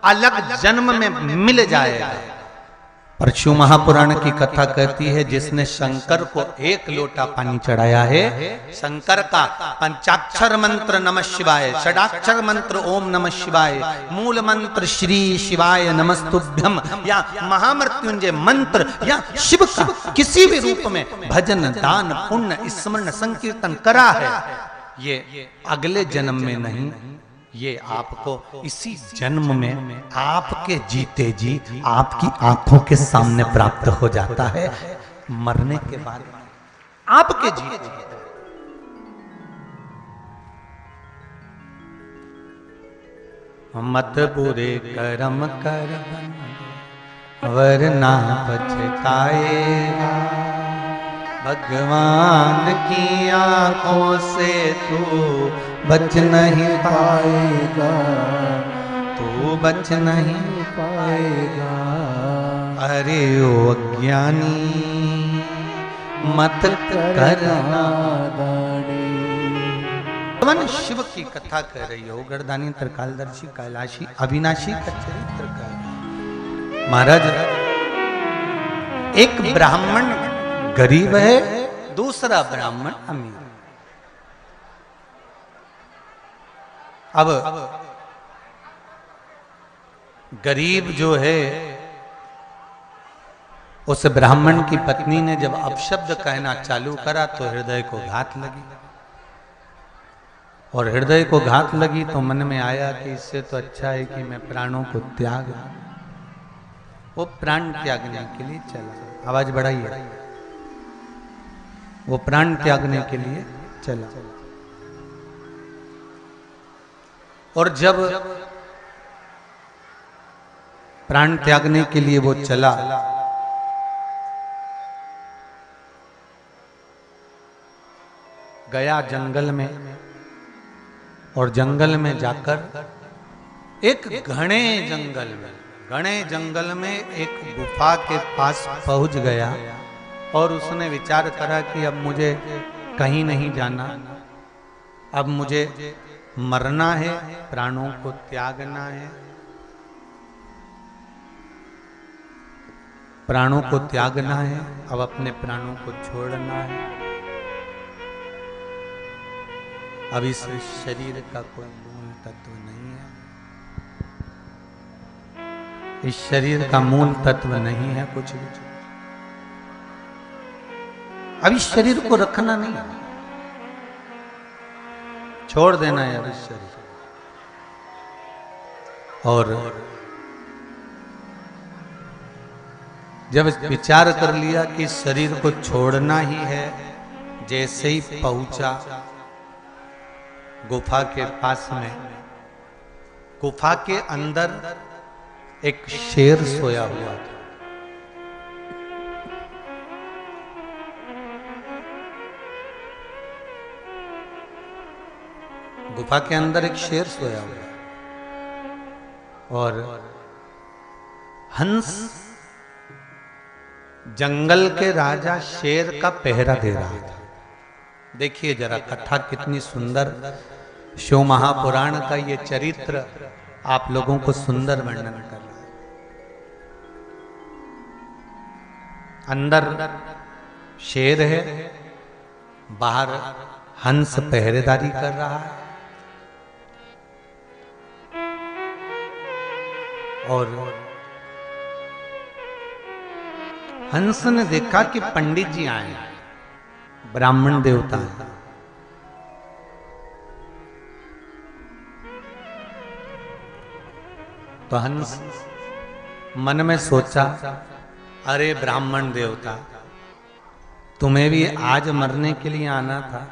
S1: अलग जन्म में मिल जाएगा, पर शिव महापुराण की कथा कहती है जिसने शंकर को 1 लोटा पानी चढ़ाया है, शंकर का पंचाक्षर मंत्र नमः शिवाय, षडाक्षर मंत्र ओम नमः शिवाय, मूल मंत्र श्री शिवाय नमस्तुभ्यम या महामृत्युंजय मंत्र या शिव का किसी भी रूप में भजन दान पुण्य स्मरण संकीर्तन करा है, ये अगले जन्म में नहीं, ये आपको इसी जन्म में आपके जीते जी आपकी आंखों के सामने प्राप्त हो जाता है। मरने के बाद आपके जीते मत बुरे कर्म कर वरना पछताएगा, भगवान की आंखों से तू बच नहीं पाएगा, तू बच नहीं पाएगा। अरे ओ अज्ञानी मत करना दानी। भगवान शिव की कथा कर रही हो, गर्दानी त्रिकालदर्शी कैलाशी अविनाशी का चरित्र कर। महाराज एक ब्राह्मण गरीब है, दूसरा ब्राह्मण अमीर। अब गरीब जो है उस ब्राह्मण की पत्नी ने जब अपशब्द कहना चालू करा तो हृदय को घात लगी, और हृदय को घात लगी तो मन में आया कि इससे तो अच्छा है कि मैं प्राणों को त्याग दूं। वो प्राण त्यागने के लिए चला। आवाज बढ़ाइए। वो प्राण त्यागने के लिए चला, और जब प्राण त्यागने के लिए वो चला गया जंगल में, और जंगल में जाकर एक घने जंगल में एक गुफा के पास पहुंच गया, और उसने विचार करा कि अब मुझे कहीं नहीं जाना, अब मुझे मरना है, प्राणों को त्यागना है, प्राणों को त्यागना है, अब अपने प्राणों को छोड़ना है। अब इस शरीर का कोई मूल तत्व नहीं है, इस शरीर का मूल तत्व नहीं है कुछ भी। अब इस शरीर को रखना नहीं, छोड़ देना है अब इस शरीर। और जब विचार कर लिया कि शरीर को छोड़ना ही है, जैसे ही पहुंचा गुफा के पास में, गुफा के अंदर एक शेर सोया हुआ था। गुफा के अंदर एक शेर सोया हुआ, और हंस जंगल के राजा शेर का पहरा दे रहा था। देखिए जरा कथा कितनी सुंदर, शिव महापुराण का ये चरित्र आप लोगों को सुंदर वर्णन कर रहा है। अंदर शेर है, बाहर हंस पहरेदारी कर रहा है, और हंस ने देखा कि पंडित जी आए हैं, ब्राह्मण देवता है। तो हंस मन में सोचा, अरे ब्राह्मण देवता, तुम्हें भी आज मरने के लिए आना था,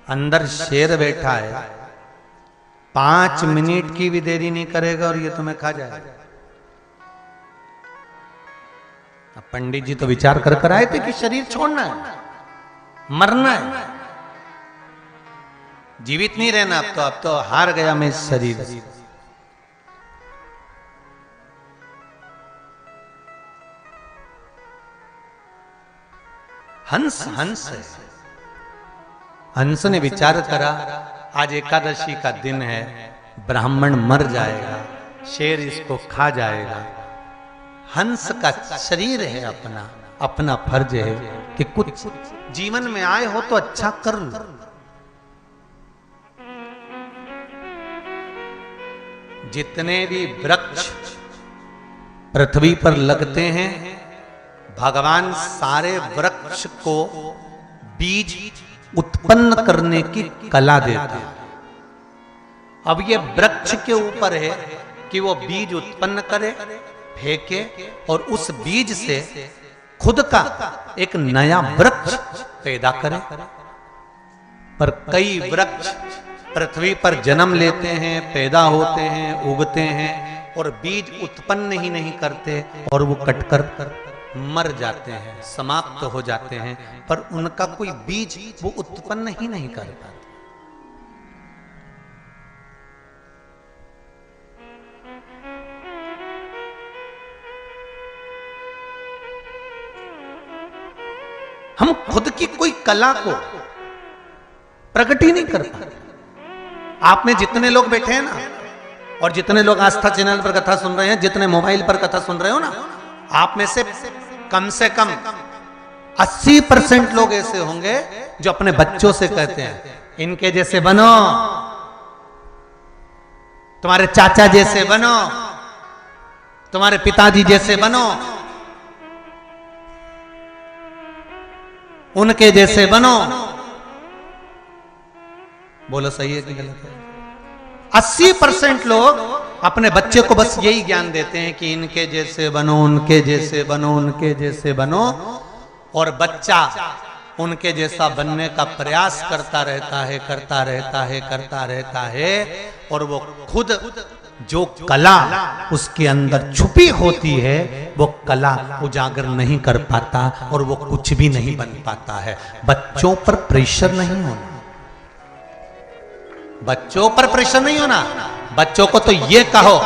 S1: अंदर शेर बैठा है, 5 मिनट की भी देरी नहीं करेगा और ये तुम्हें खा जाएगा। अब पंडित जी तो विचार कर आए थे कि शरीर छोड़ना है, मरना है, जीवित नहीं रहना। अब तो हार गया मैं इस शरीर से। हंस है। हंस ने विचार करा, आज एकादशी का दिन है, ब्राह्मण मर जाएगा, शेर इसको खा जाएगा। हंस का शरीर है, अपना अपना फर्ज है कि कुछ जीवन में आए हो तो अच्छा कर लो। जितने भी वृक्ष पृथ्वी पर लगते हैं, भगवान सारे वृक्ष को बीज उत्पन्न करने की कला देते हैं। अब ये वृक्ष के ऊपर है कि वो बीज उत्पन्न करे, फेंके और उस बीज से खुद का एक नया वृक्ष पैदा करे। पर कई वृक्ष पृथ्वी पर जन्म लेते हैं, पैदा होते हैं, उगते हैं और बीज उत्पन्न ही नहीं करते और वो कटकर मर जाते हैं, समाप्त हो जाते हैं, पर उनका कोई बीज वो उत्पन्न ही नहीं कर पाते। हम खुद की कोई कला को प्रकट ही नहीं कर पाते। आप में जितने लोग बैठे हैं ना, और जितने लोग आस्था चैनल पर कथा सुन रहे हैं, जितने मोबाइल पर कथा सुन रहे हो ना, आप में से कम 80% लोग ऐसे होंगे जो अपने बच्चों से कहते हैं इनके जैसे बनो, तुम्हारे चाचा जैसे बनो, तुम्हारे पिताजी जैसे बनो, उनके जैसे बनो। बोलो सही है कि गलत है? 80% लोग अपने बच्चे को बस यही ज्ञान देते हैं कि इनके जैसे बनो, उनके जैसे बनो, उनके जैसे बनो, और बच्चा उनके जैसा बनने का प्रयास करता रहता है, करता रहता है, करता रहता है, और वो खुद जो कला उसके अंदर छुपी होती है वो कला उजागर नहीं कर पाता और वो कुछ भी नहीं बन पाता है। बच्चों पर प्रेशर नहीं होना, बच्चों पर प्रेशर नहीं होना। बच्चों को तो ये कहो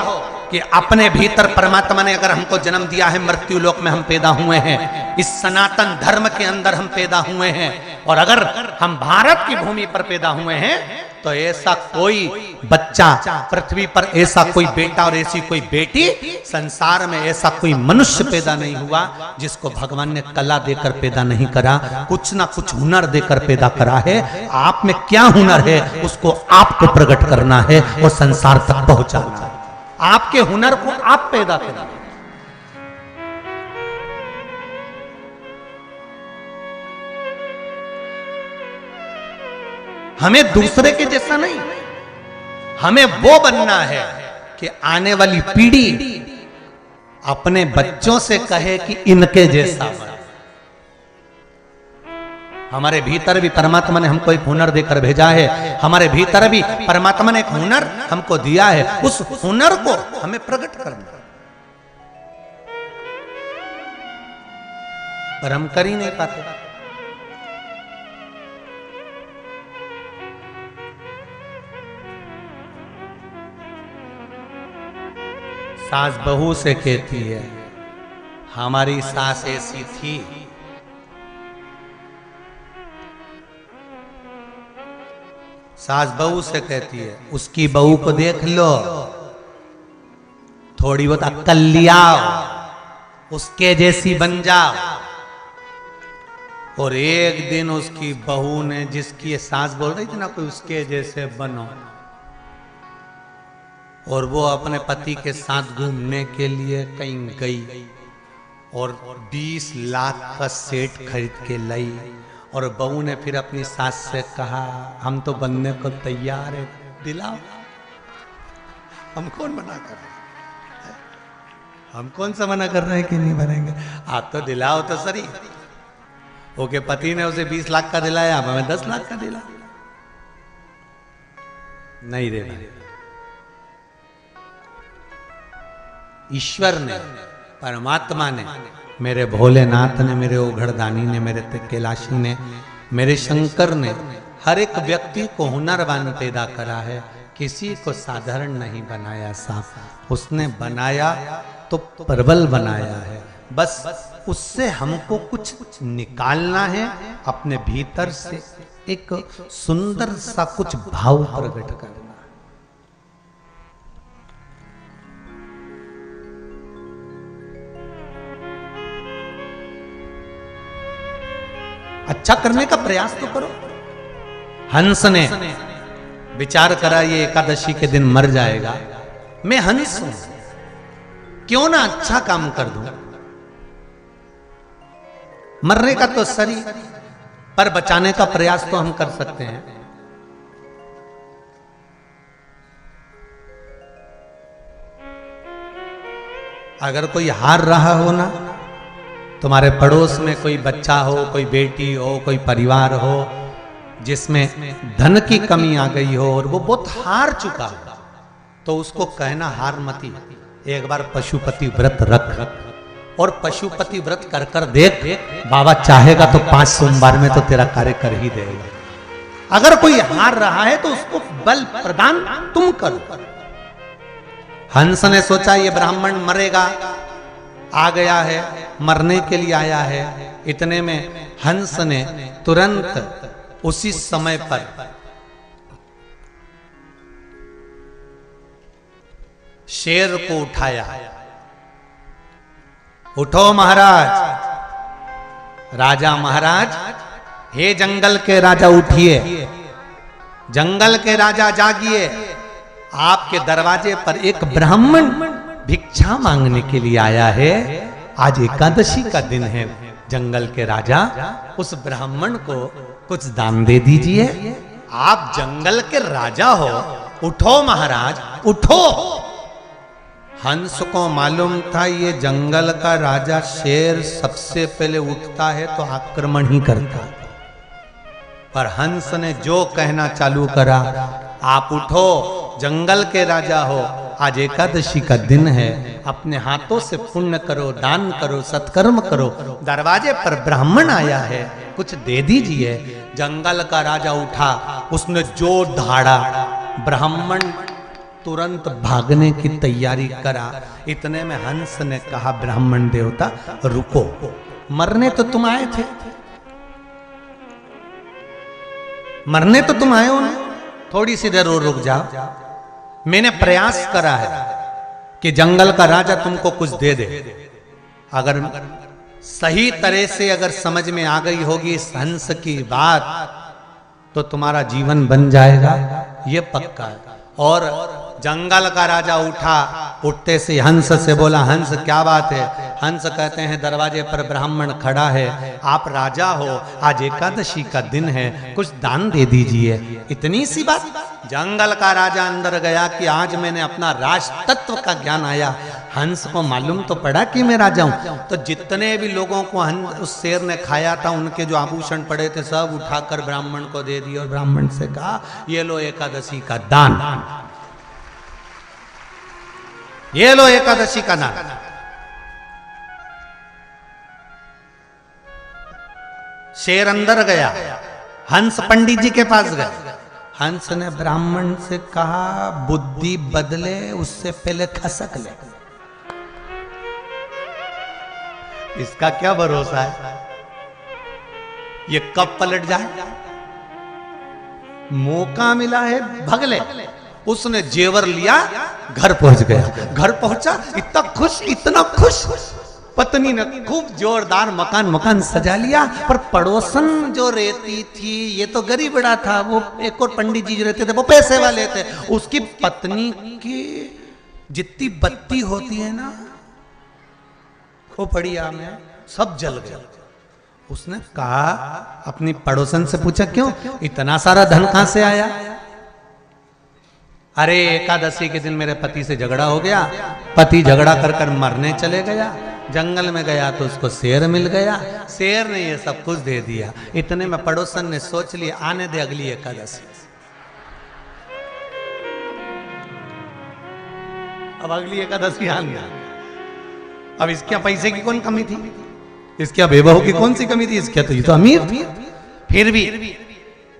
S1: कि अपने भीतर परमात्मा ने अगर हमको जन्म दिया है, मृत्यु लोक में हम पैदा हुए हैं, इस सनातन धर्म के अंदर हम पैदा हुए हैं, और अगर हम भारत की भूमि पर पैदा हुए हैं तो ऐसा कोई बच्चा पृथ्वी पर, ऐसा कोई बेटा और ऐसी कोई बेटी संसार में, ऐसा कोई मनुष्य पैदा नहीं हुआ जिसको भगवान ने कला देकर पैदा नहीं करा, कुछ ना कुछ हुनर देकर पैदा करा है। आप में क्या हुनर है उसको आपको प्रकट करना है और संसार तक पहुंचाना है। आपके हुनर को आप पैदा करें। हमें दूसरे के जैसा नहीं, हमें वो बनना है कि आने वाली पीढ़ी अपने बच्चों से कहे कि इनके जैसा बन। हमारे भीतर भी परमात्मा ने हमको एक हुनर देकर भेजा है, हमारे भीतर भी परमात्मा ने एक हुनर हमको दिया है, उस हुनर को हमें प्रकट करना, पर हम कर ही नहीं पाते। सास बहू से कहती है हमारी सास ऐसी थी, सास बहू से कहती है उसकी बहू को देख लो, थोड़ी बहुत अक्ल लियाओ, उसके जैसी बन जाओ। और एक दिन उसकी बहू ने, जिसकी सास बोल रही थी ना कोई उसके जैसे बनो, और वो अपने पति के साथ घूमने के लिए कहीं गई और 20 लाख का सेट खरीद के लाई, और बहू ने फिर अपनी सास से कहा हम तो बनने को तैयार है, दिलाओ। हम कौन मना कर रहे हैं? हम कौन सा मना कर रहे हैं कि नहीं बनेंगे? आप तो दिलाओ तो सही। ओके, पति ने उसे 20 लाख का दिलाया, अब हमें 10 लाख का दिला। नहीं रे भाई, ईश्वर ने, परमात्मा ने, मेरे भोलेनाथ ने, मेरे ओघड़दानी ने, मेरे कैलाशी ने, मेरे शंकर ने हर एक व्यक्ति को हुनरवान पैदा करा है, किसी को साधारण नहीं बनाया। साफ उसने बनाया तो प्रबल बनाया है, बस उससे हमको कुछ निकालना है अपने भीतर से, एक सुंदर सा कुछ भाव प्रकट करना। अच्छा करने का प्रयास तो करो। हंस ने विचार करा ये एकादशी के दिन मर जाएगा, मैं हंस हूं, क्यों ना अच्छा काम कर दूं। मरने का तो सही, पर बचाने का प्रयास तो हम कर सकते हैं। अगर कोई हार रहा हो ना, तुम्हारे पड़ोस में कोई बच्चा हो, कोई बेटी हो, कोई परिवार हो जिसमें धन की कमी आ गई हो और वो बहुत हार चुका हो, तो उसको कहना हार मती, एक बार पशुपति व्रत रख और पशुपति व्रत कर कर देख, बाबा चाहेगा तो 5 सोमवार में तो तेरा कार्य कर ही देगा। अगर कोई हार रहा है तो उसको बल प्रदान तुम करो। हंस ने सोचा ये ब्राह्मण मरेगा, आ गया है, मरने के लिए आया है। इतने में हंस ने तुरंत उसी समय पर शेर को उठाया। उठो महाराज, राजा महाराज, हे जंगल के राजा उठिए, जंगल के राजा जागिए, आपके दरवाजे पर एक ब्राह्मण भिक्षा मांगने के लिए आया है। आज एकादशी का दिन है, जंगल के राजा उस ब्राह्मण को कुछ दान दे दीजिए। आप जंगल के राजा हो, उठो महाराज उठो। हंस को मालूम था ये जंगल का राजा शेर सबसे पहले उठता है तो आक्रमण ही करता, पर हंस ने जो कहना चालू करा, आप उठो, जंगल के राजा हो, आज एकादशी का दिन है, अपने हाथों से पुण्य करो, दान करो, सत्कर्म करो। दरवाजे पर ब्राह्मण आया है, कुछ दे दीजिए। जंगल का राजा उठा, उसने जो धाड़ा, ब्राह्मण तुरंत भागने की तैयारी करा। इतने में हंस ने कहा, ब्राह्मण देवता रुको, मरने तो तुम आए थे, मरने तो तुम आए हो ना, थोड़ी सी देर और रुक जाओ। मैंने प्रयास करा है कि जंगल का राजा तुमको कुछ दे दे। अगर सही तरह से अगर समझ में आ गई होगी इस हंस की बात, तो तुम्हारा जीवन बन जाएगा, ये पक्का है। और जंगल का राजा उठा, उठते से हंस से बोला, हंस क्या बात है? हंस कहते हैं दरवाजे पर ब्राह्मण खड़ा है, आप राजा हो, आज एकादशी का दिन है, कुछ दान दे दीजिए। इतनी सी बात। जंगल का राजा अंदर गया कि आज मैंने अपना राज तत्व का ज्ञान आया। हंस को मालूम तो पड़ा कि मैं राजा हूं, तो जितने भी लोगों को उस शेर ने खाया था, उनके जो आभूषण पड़े थे सब उठाकर ब्राह्मण को दे दिए और ब्राह्मण से कहा, ये लो एकादशी का दान, ये लो एकादशी का दान। शेर अंदर गया, हंस पंडित जी के पास गया। हंस ने ब्राह्मण से कहा, बुद्धि बदले उससे पहले खसक ले। इसका क्या भरोसा है, ये कब पलट जाए। मौका मिला है, भग ले। उसने जेवर लिया, घर पहुंच गया। घर पहुंचा, इतना खुश, इतना खुश। पत्नी ने खूब जोरदार मकान सजा लिया, पर पड़ोसन जो रहती थी, ये तो गरीब बड़ा था, वो एक और पंडित जी जो रहते थे वो पैसे वाले थे, उसकी पत्नी की जितनी बत्ती होती है ना खोपड़िया में, सब जल गया। उसने कहा, अपनी पड़ोसन से पूछा, क्यों इतना सारा धन कहां से आया? अरे एकादशी के दिन मेरे पति से झगड़ा हो गया, पति झगड़ा कर कर मरने चले गया, जंगल में गया तो उसको शेर मिल गया, शेर ने ये सब कुछ दे दिया। इतने में पड़ोसन ने सोच लिया, आने दे अगली एकादशी। अब अगली एकादशी आ गया। अब इसके पैसे की कौन कमी थी, इसके वैभव की कौन सी कमी थी, इसके तो ये तो अमीर थी। फिर भी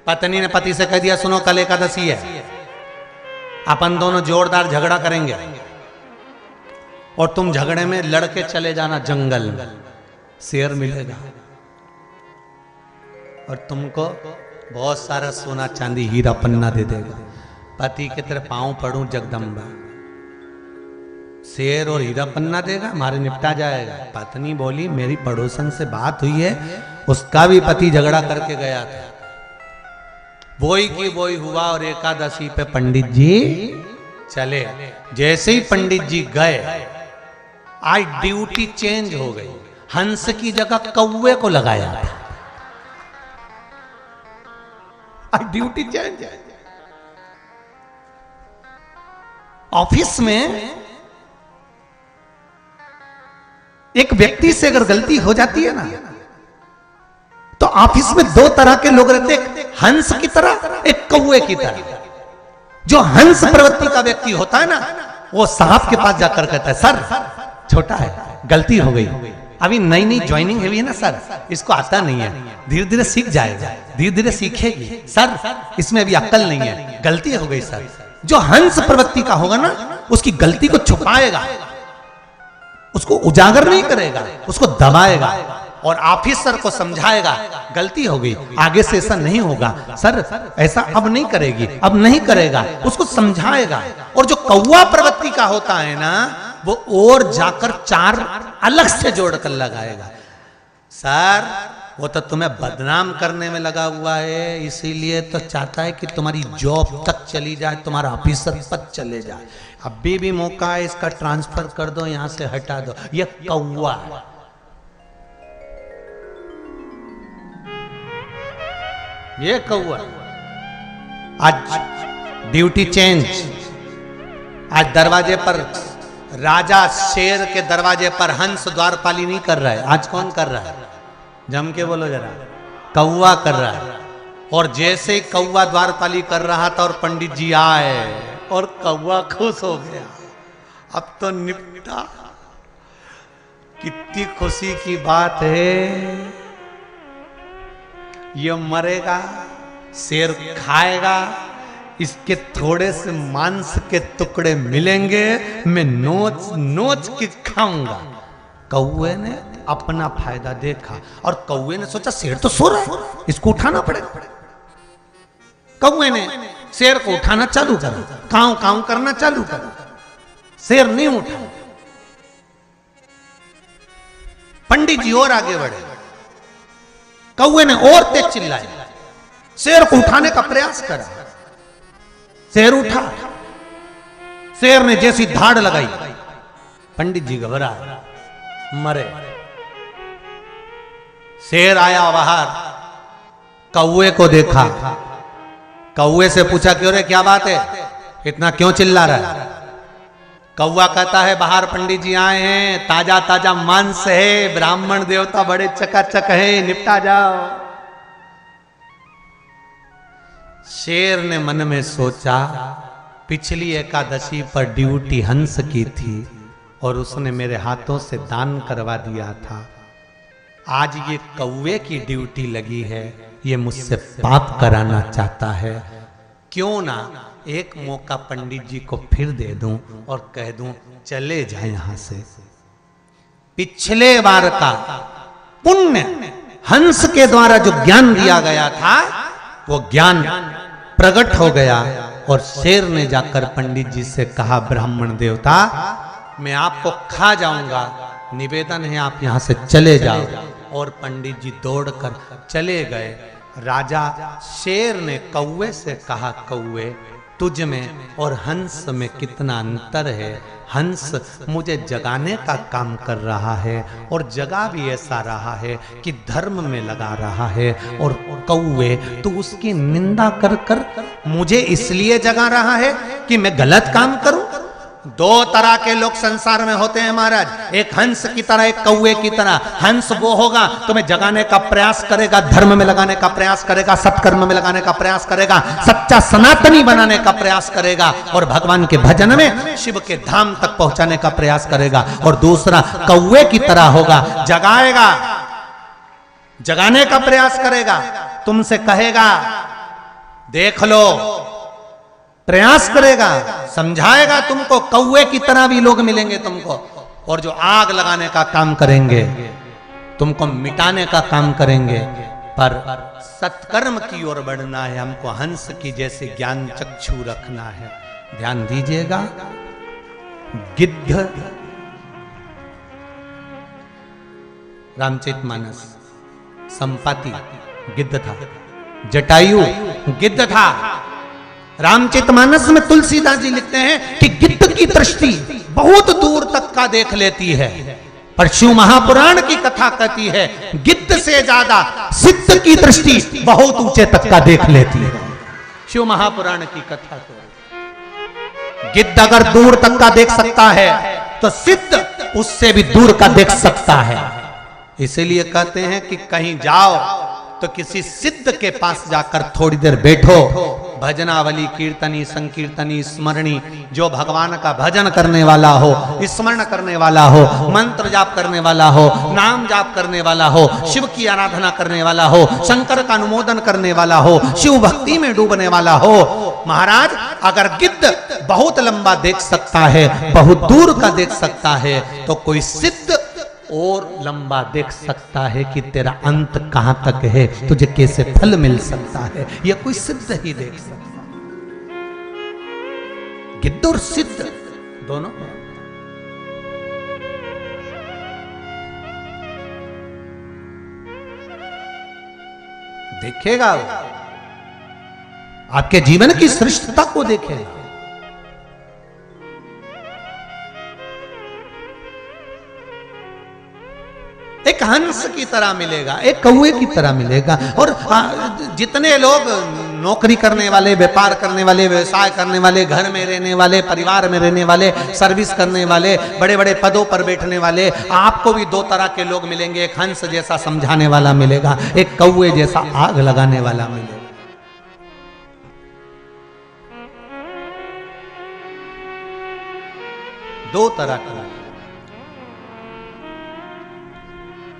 S1: पत्नी ने पति से कह दिया, सुनो कल एकादशी है, अपन दोनों जोरदार झगड़ा करेंगे और तुम झगड़े में लड़के चले जाना जंगल में, शेर मिलेगा और तुमको बहुत सारा सोना चांदी हीरा पन्ना दे देगा। पति के तेरे पांव पड़ूं जगदम्बा, शेर और हीरा पन्ना देगा, हमारे निपटा जाएगा। पत्नी बोली मेरी पड़ोसन से बात हुई है, उसका भी पति झगड़ा करके गया था। बोई की बोई हुआ और एकादशी पे पंडित जी चले। जैसे ही पंडित जी गए, आज ड्यूटी चेंज हो गई, हंस की जगह कौवे को लगाया था। आज ड्यूटी चेंज है। ऑफिस में एक व्यक्ति से अगर गलती हो जाती है ना, तो ऑफिस में दो तरह के लोग रहते हैं, हंस की तरह, एक कौवे की तरह। जो हंस प्रवृत्ति का व्यक्ति होता है ना, वो साहब के पास जाकर कहता है सर छोटा है, गलती हो गई, अभी नई नई ज्वाइनिंग हुई है ना सर, इसको आता नहीं है, धीरे धीरे सीख जाएगा, धीरे धीरे सीखेगी सर, इसमें अभी अक्ल नहीं है, गलती हो गई सर। जो हंस प्रवृत्ति का होगा ना, उसकी गलती को छुपाएगा, उसको उजागर नहीं करेगा, उसको दबाएगा और ऑफिसर को समझाएगा गलती हो गई, आगे से ऐसा नहीं होगा सर, ऐसा अब नहीं करेगी, अब नहीं करेगा, उसको समझाएगा। और जो कौवा प्रवृत्ति का होता है ना, वो और जाकर चार अलग से जोड़कर लगाएगा, सर वो तो तुम्हें बदनाम करने में लगा हुआ है, इसीलिए तो चाहता है कि तुम्हारी जॉब तक चली जाए, तुम्हारा ऑफिसर पद चले जाए, अभी भी मौका है, इसका ट्रांसफर कर दो, यहां से हटा दो। ये कौवा है। ये कौवा। आज ड्यूटी चेंज। आज दरवाजे पर राजा शेर के दरवाजे पर हंस द्वारपाली नहीं कर रहा है, आज कौन कर रहा है? जम के बोलो जरा, कौवा कर रहा है। और जैसे ही कौवा द्वारपाली कर रहा था और पंडित जी आए और कौवा खुश हो गया, अब तो निपटा। कितनी खुशी की बात है। ये मरेगा, शेर खाएगा, इसके थोड़े से मांस के टुकड़े मिलेंगे, मैं नोच नोच के खाऊंगा। कौवे ने अपना फायदा देखा और कौवे ने सोचा शेर तो सो रहा है, इसको उठाना पड़ेगा। कौवे ने शेर को उठाना चालू करा, काऊ काऊ करना चालू करा, शेर नहीं उठा। पंडित जी और आगे बढ़े, कौवे ने और तेज चिल्लाया, शेर को उठाने का प्रयास करा, शेर उठा। शेर ने जैसी धाड़ लगाई, पंडित जी घबराए, मरे। शेर आया बाहर, कौवे को देखा, कौवे से पूछा क्यों रे, क्या बात है, इतना क्यों चिल्ला रहा है? कौवा कहता है बाहर पंडित जी आए हैं, ताजा ताजा मांस है, ब्राह्मण देवता बड़े चकाचक है, निपटा जाओ। शेर ने मन में सोचा, पिछली एकादशी पर ड्यूटी हंस की थी और उसने मेरे हाथों से दान करवा दिया था, आज ये कौवे की ड्यूटी लगी है, ये मुझसे पाप कराना चाहता है, क्यों ना एक मौका पंडित जी को फिर दे दूं और कह दूं चले जाए यहां से। पिछले बार का पुण्य हंस के द्वारा जो ज्ञान दिया गया था, वो ज्ञान प्रकट हो गया और शेर ने जाकर पंडित जी से कहा, ब्राह्मण देवता मैं आपको खा जाऊंगा, निवेदन है आप यहां से चले जाओ। और पंडित जी दौड़कर चले गए। राजा शेर ने कौवे से कहा, कौवे तुझ में और हंस में कितना अंतर है, हंस मुझे जगाने का काम कर रहा है और जगा भी ऐसा रहा है कि धर्म में लगा रहा है, और कौवे तू उसकी निंदा कर कर मुझे इसलिए जगा रहा है कि मैं गलत काम करूं। दो तरह के लोग संसार में होते हैं महाराज, एक हंस की तरह, एक कौवे की तरह। हंस वो होगा तुम्हें जगाने का प्रयास करेगा, धर्म में लगाने का प्रयास करेगा, सत्कर्म में लगाने का प्रयास करेगा, सच्चा सनातनी बनाने का प्रयास करेगा और भगवान के भजन में शिव के धाम तक पहुंचाने का प्रयास करेगा। और दूसरा कौवे की तरह होगा, जगाएगा, जगाने का प्रयास करेगा, तुमसे कहेगा देख लो, प्रयास करेगा, समझाएगा तुमको। कौवे की तरह भी लोग मिलेंगे तुमको, और जो आग लगाने का काम करेंगे, तुमको मिटाने का काम करेंगे। पर सत्कर्म की ओर बढ़ना है, हमको हंस की जैसे ज्ञान चक्षु रखना है। ध्यान दीजिएगा, गिद्ध रामचरितमानस, संपाति गिद्ध था, जटायु गिद्ध था। रामचरितमानस में तुलसीदास जी लिखते हैं कि गिद्ध की दृष्टि बहुत दूर तक का देख लेती है, पर शिव महापुराण की कथा कहती है गिद्ध से ज्यादा सिद्ध की दृष्टि बहुत ऊंचे तक का देख लेती है। शिव महापुराण की कथा तो गिद्ध अगर दूर तक का देख सकता है तो सिद्ध उससे भी दूर का देख सकता है। इसीलिए कहते हैं कि कहीं जाओ तो किसी सिद्ध के पास जाकर थोड़ी देर बैठो, भजनावली कीर्तनी संकीर्तनी स्मरणी, जो भगवान का भजन करने वाला हो, स्मरण करने वाला हो, मंत्र जाप करने वाला हो, नाम जाप करने वाला हो, शिव की आराधना करने वाला हो, शंकर का अनुमोदन करने वाला हो, शिव भक्ति में डूबने वाला हो। महाराज अगर गिद्ध बहुत लंबा देख सकता है, बहुत दूर का देख सकता है, तो कोई सिद्ध और लंबा देख सकता है कि तेरा अंत कहां तक है, तुझे कैसे फल मिल सकता है, यह कोई सिद्ध ही देख सकता है। गिद्ध और सिद्ध दोनों देखेगा, आपके जीवन की श्रेष्ठता को देखेगा। एक हंस की तरह मिलेगा, एक कौवे की तरह मिलेगा। और जितने लोग नौकरी करने वाले, व्यापार करने वाले, व्यवसाय करने वाले, घर में रहने वाले, परिवार में रहने वाले, सर्विस करने वाले, बड़े बड़े पदों पर बैठने वाले, आपको भी दो तरह के लोग मिलेंगे। एक हंस जैसा समझाने वाला मिलेगा, एक कौवे जैसा आग लगाने वाला मिलेगा। दो तरह का।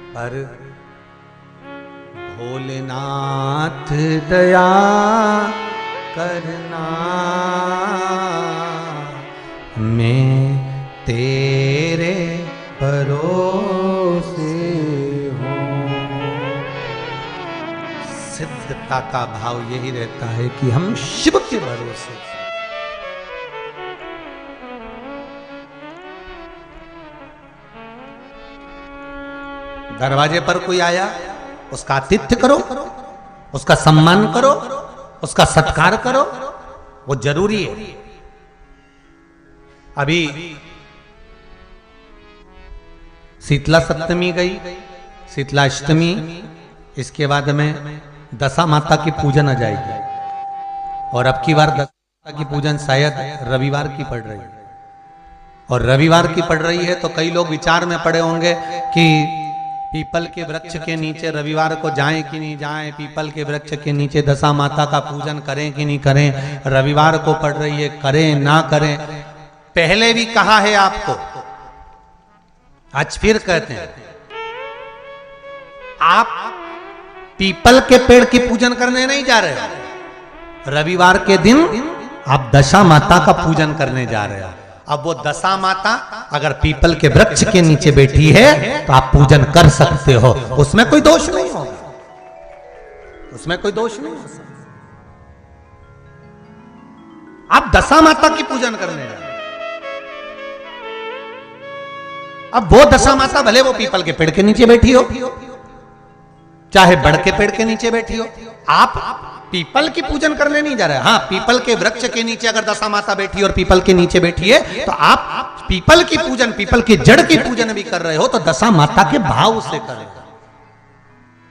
S1: पर भोलेनाथ दया करना, मैं तेरे भरोसे हूँ। सिद्धता का भाव यही रहता है कि हम शिव के भरोसे। दरवाजे पर कोई आया, उसका आतिथ्य करो, उसका सम्मान करो, उसका सत्कार करो, वो जरूरी है। अभी शीतला सप्तमी गई, शीतला अष्टमी, इसके बाद में दशा माता की पूजन आ जाएगी। और अब की बार दशा माता की पूजन शायद रविवार की पड़ रही है। और रविवार की पड़ रही है तो कई लोग विचार में पड़े होंगे कि पीपल के वृक्ष के नीचे रविवार को जाएं कि नहीं जाएं, पीपल के वृक्ष के नीचे दशा माता का पूजन करें कि नहीं करें, रविवार को पड़ रही है, करें ना करें। पहले भी कहा है आपको, आज फिर कहते हैं, आप पीपल के पेड़ की पूजन करने नहीं जा रहे, रविवार के दिन आप दशा माता का पूजन करने जा रहे हो। अब वो दशा माता अगर पीपल के वृक्ष के नीचे बैठी है तो आप पूजन कर सकते हो, उसमें कोई दोष नहीं होगा, उसमें कोई दोष नहीं हो सकता। आप दशा माता की पूजन करने जा, अब वो दशा माता भले वो पीपल के पेड़ के नीचे बैठी हो, चाहे बड़ के पेड़ के नीचे बैठी हो, आप पीपल की पूजन करने नहीं जा रहे। हाँ, पीपल के वृक्ष के नीचे अगर दशा माता बैठी और पीपल के नीचे बैठी है तो आप पीपल की पूजन, पीपल की जड़ की पूजन भी कर रहे हो, तो दशा माता के भाव से करें।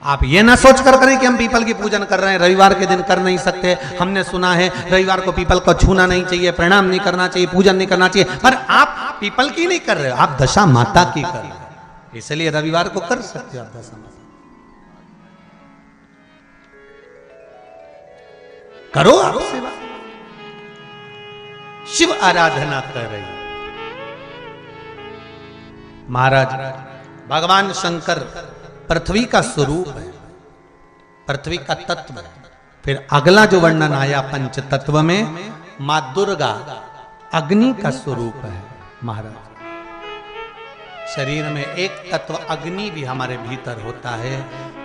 S1: आप ये ना सोच कर करें कि हम पीपल की पूजन कर रहे हैं, रविवार के दिन कर नहीं सकते। हमने सुना है रविवार को पीपल को छूना नहीं चाहिए, प्रणाम नहीं करना चाहिए, पूजन नहीं करना चाहिए, पर आप पीपल की नहीं कर रहे हो, आप दशा माता की कर रहे हो। इसलिए रविवार को कर सकते हो आप दशा माता। करो आप सेवा, शिव आराधना कर रही। महाराज भगवान शंकर पृथ्वी का स्वरूप है, पृथ्वी का तत्व है। फिर अगला जो वर्णन आया पंच तत्व में, मां दुर्गा अग्नि का स्वरूप है। महाराज शरीर में एक तत्व अग्नि भी हमारे भीतर होता है,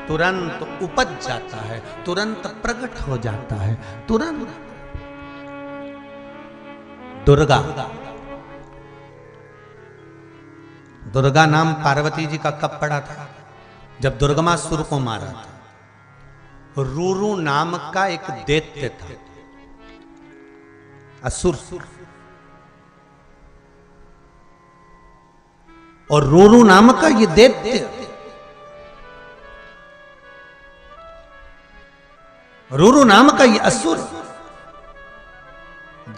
S1: तुरंत उपज जाता है, तुरंत प्रकट हो जाता है, तुरंत। दुर्गा दुर्गा नाम पार्वती जी का कब पड़ा था? जब दुर्गमासुर को मारा था। रूरू नाम का एक दैत्य था, असुर, और रूरू नाम का ये दैत्य, रूरू नाम का ये असुर,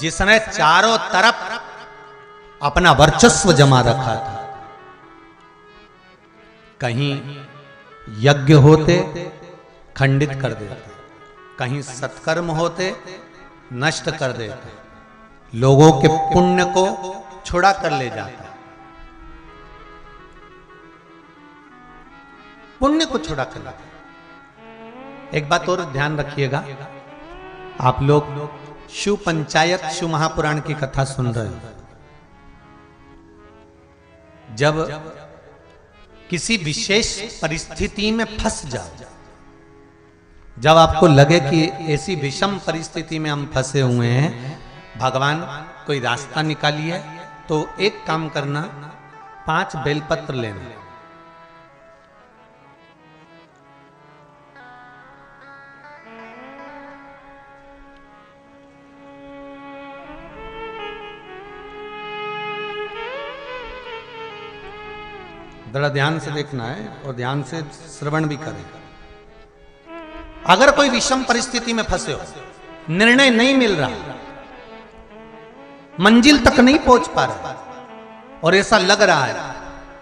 S1: जिसने चारों तरफ अपना वर्चस्व जमा रखा था। कहीं यज्ञ होते खंडित कर देता, कहीं सत्कर्म होते नष्ट कर देता, लोगों के पुण्य को छुड़ा कर ले जाता, पुण्य को छुड़ा कर लाता। एक बात और ध्यान रखिएगा, आप लोग शिव पंचायत, शिव महापुराण की कथा सुन रहे हो। जब किसी विशेष परिस्थिति में फंस जाओ, जब आपको लगे कि ऐसी विषम परिस्थिति में हम फंसे हुए हैं, भगवान कोई रास्ता निकालिए, तो एक काम करना, 5 बेलपत्र लेना, जरा ध्यान से देखना है और ध्यान से श्रवण भी करें। अगर कोई विषम परिस्थिति में फंसे हो, निर्णय नहीं मिल रहा, मंजिल तक नहीं पहुंच पा रहा, और ऐसा लग रहा है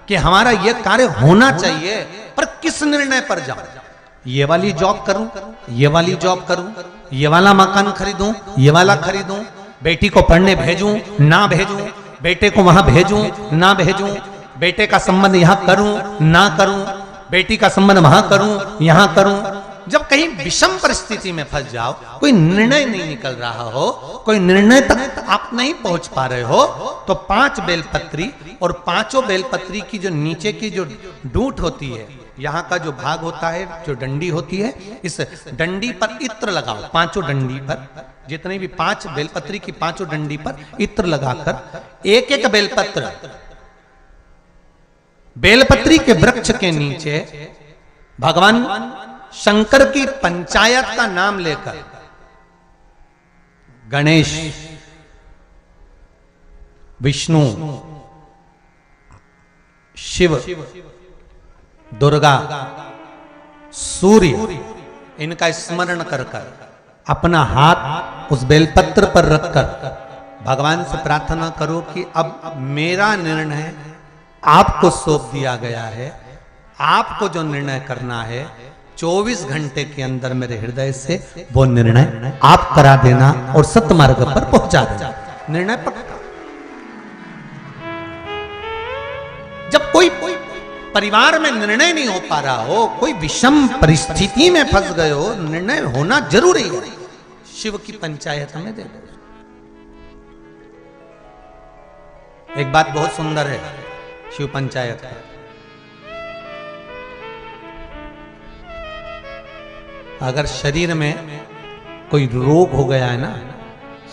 S1: कि हमारा यह कार्य होना चाहिए, पर किस निर्णय पर जाऊं? ये वाली जॉब करूं, ये वाली जॉब करूं, ये वाला मकान खरीदूं, ये वाला खरीदूं, बेटी को पढ़ने भेजूं ना भेजूं, बेटे को वहां भेजूं ना भेजूं, बेटे का संबंध यहां करूं ना करूं, बेटी का संबंध वहां करूं यहां करूं। जब कहीं विषम परिस्थिति में फंस जाओ, कोई निर्णय नहीं निकल रहा हो, कोई निर्णय तक आप नहीं पहुंच पा रहे हो, तो 5 बेलपत्री, और 5 बेलपत्री की जो नीचे की जो डूंठ होती है, यहाँ का जो भाग होता है, जो डंडी होती है, इस डंडी पर इत्र लगाओ। 5 डंडी पर, जितने भी 5 बेलपत्री की 5 डंडी पर इत्र लगाकर एक एक बेलपत्र बेलपत्री के वृक्ष के नीचे भगवान शंकर की पंचायत का नाम लेकर, गणेश, विष्णु, शिव, दुर्गा, सूर्य, इनका स्मरण कर कर अपना हाथ उस बेलपत्र पर रखकर भगवान से प्रार्थना करो कि अब मेरा निर्णय आपको सौंप दिया गया है, आपको जो निर्णय करना है 24 घंटे के अंदर मेरे हृदय से वो निर्णय आप करा देना और सत्मार्ग पर पहुंचा देना। निर्णय पक्का। जब कोई परिवार में निर्णय नहीं हो पा रहा हो, कोई विषम परिस्थिति में फंस गए हो, निर्णय होना जरूरी है, शिव की पंचायत में दे दो। एक बात बहुत सुंदर है शिव पंचायत का, अगर शरीर में कोई रोग हो गया है ना,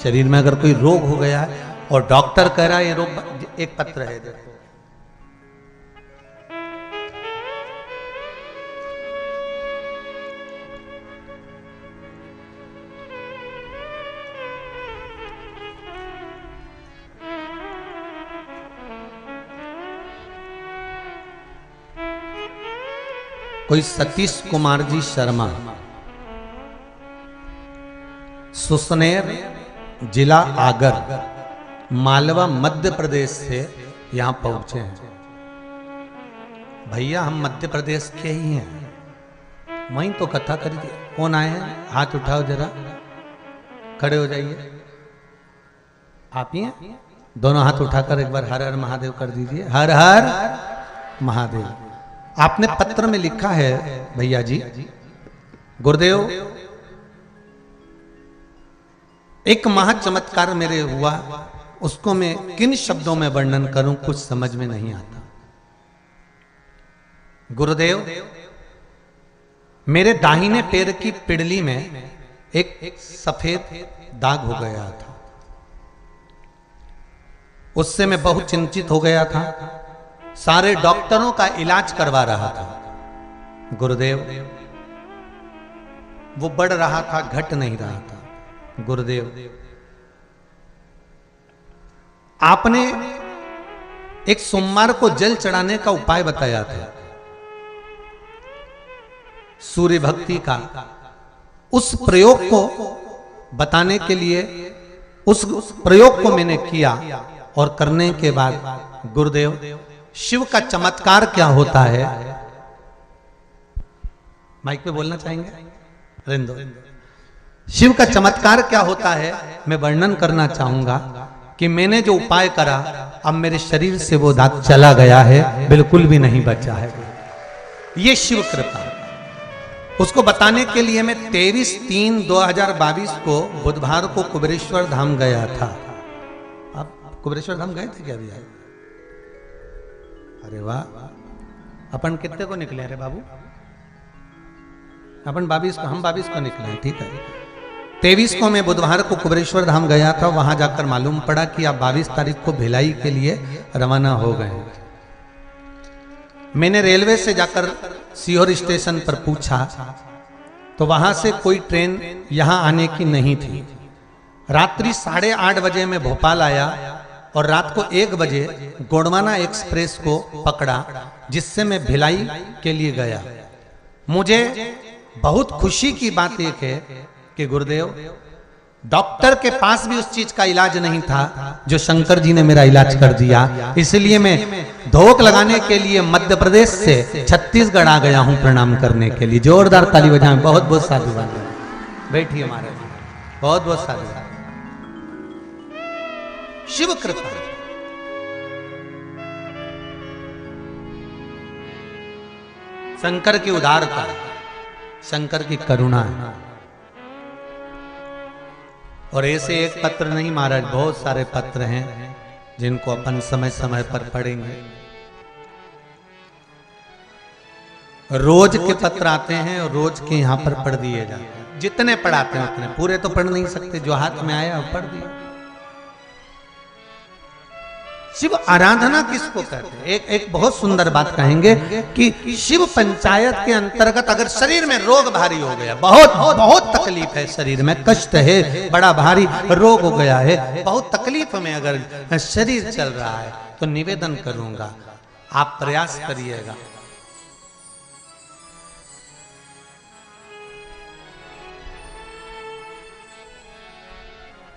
S1: शरीर में अगर कोई रोग हो गया है और डॉक्टर कह रहा है ये रोग, एक पत्र है देखो, कोई सतीश कुमार जी शर्मा, सुसनेर, जिला आगर, मालवा, मध्य प्रदेश से यहां पहुंचे हैं। भैया हम मध्य प्रदेश के ही हैं, वहीं तो कथा करिए। कौन आए हैं? हाथ उठाओ जरा, खड़े हो जाइए। आप ही हैं? दोनों हाथ उठाकर एक बार हर हर महादेव कर दीजिए। हर हर महादेव। आपने पत्र में लिखा है भैया जी, गुरुदेव एक महा चमत्कार मेरे हुआ, उसको मैं किन शब्दों में वर्णन करूं, कुछ समझ में नहीं आता। गुरुदेव मेरे दाहिने पैर की पिड़ली में एक सफेद दाग हो गया था, उससे मैं बहुत चिंतित हो गया था। सारे डॉक्टरों का इलाज करवा रहा था। गुरुदेव वो बढ़ रहा था, घट नहीं रहा था। गुरुदेव आपने एक सोमवार को जल चढ़ाने का उपाय बताया था, सूर्य भक्ति का। उस प्रयोग को बताने के लिए उस प्रयोग को मैंने किया और करने के बाद गुरुदेव शिव का चमत्कार क्या होता है, माइक पे बोलना चाहेंगे? रिंदो, शिव का चमत्कार क्या होता है मैं वर्णन करना चाहूंगा कि मैंने जो उपाय करा अब मेरे शरीर से वो दाग चला गया है, बिल्कुल भी नहीं बचा है। ये शिव कृपा। उसको बताने के लिए मैं 23/3/2022 को बुधवार को कुबेरेश्वर धाम गया था। आप कुबेरेश्वर धाम गए थे क्या अभी? अरे वाह, अपन कितने को निकले? अरे बाबू अपन 22 को, हम 22 को निकले, ठीक है। 23 को मैं बुधवार को कुबेरेश्वर धाम गया था। वहां जाकर मालूम पड़ा कि आप 22 तारीख को भिलाई के लिए रवाना हो गए। मैंने रेलवे से जाकर सीहोर स्टेशन पर पूछा तो वहां से कोई ट्रेन यहां आने की नहीं थी। रात्रि 8:30 बजे मैं भोपाल आया और रात को 1 बजे गोंडवाना एक्सप्रेस को पकड़ा, जिससे मैं भिलाई के लिए गया। मुझे बहुत खुशी की बात एक है कि गुरुदेव डॉक्टर के पास भी उस चीज का इलाज नहीं था जो शंकर जी ने मेरा इलाज कर दिया। इसलिए मैं धोख लगाने के लिए मध्य प्रदेश से छत्तीसगढ़ आ गया हूं प्रणाम करने के लिए। जोरदार ताली बजाएं। बहुत बहुत साधुवाद। बैठिए महाराज, बहुत बहुत साधुवाद। शिव कृपा, शंकर की उदारता, शंकर की करुणा है। और ऐसे एक पत्र नहीं महाराज, बहुत सारे पत्र हैं जिनको अपन समय समय पर पढ़ेंगे। रोज के पत्र आते हैं और रोज के यहाँ पर पढ़ दिए जाते हैं। जितने पढ़ाते हैं उतने, पूरे तो पढ़ नहीं सकते, जो हाथ में आया वो पढ़ दिया। शिव आराधना किसको कहते हैं? एक बहुत सुंदर बात कहेंगे कि शिव पंचायत के अंतर्गत अगर शरीर में रोग भारी हो गया, बहुत बहुत तकलीफ है, शरीर में कष्ट है, बड़ा भारी रोग हो गया है, बहुत तकलीफ में अगर शरीर चल रहा है, तो निवेदन करूंगा आप प्रयास करिएगा।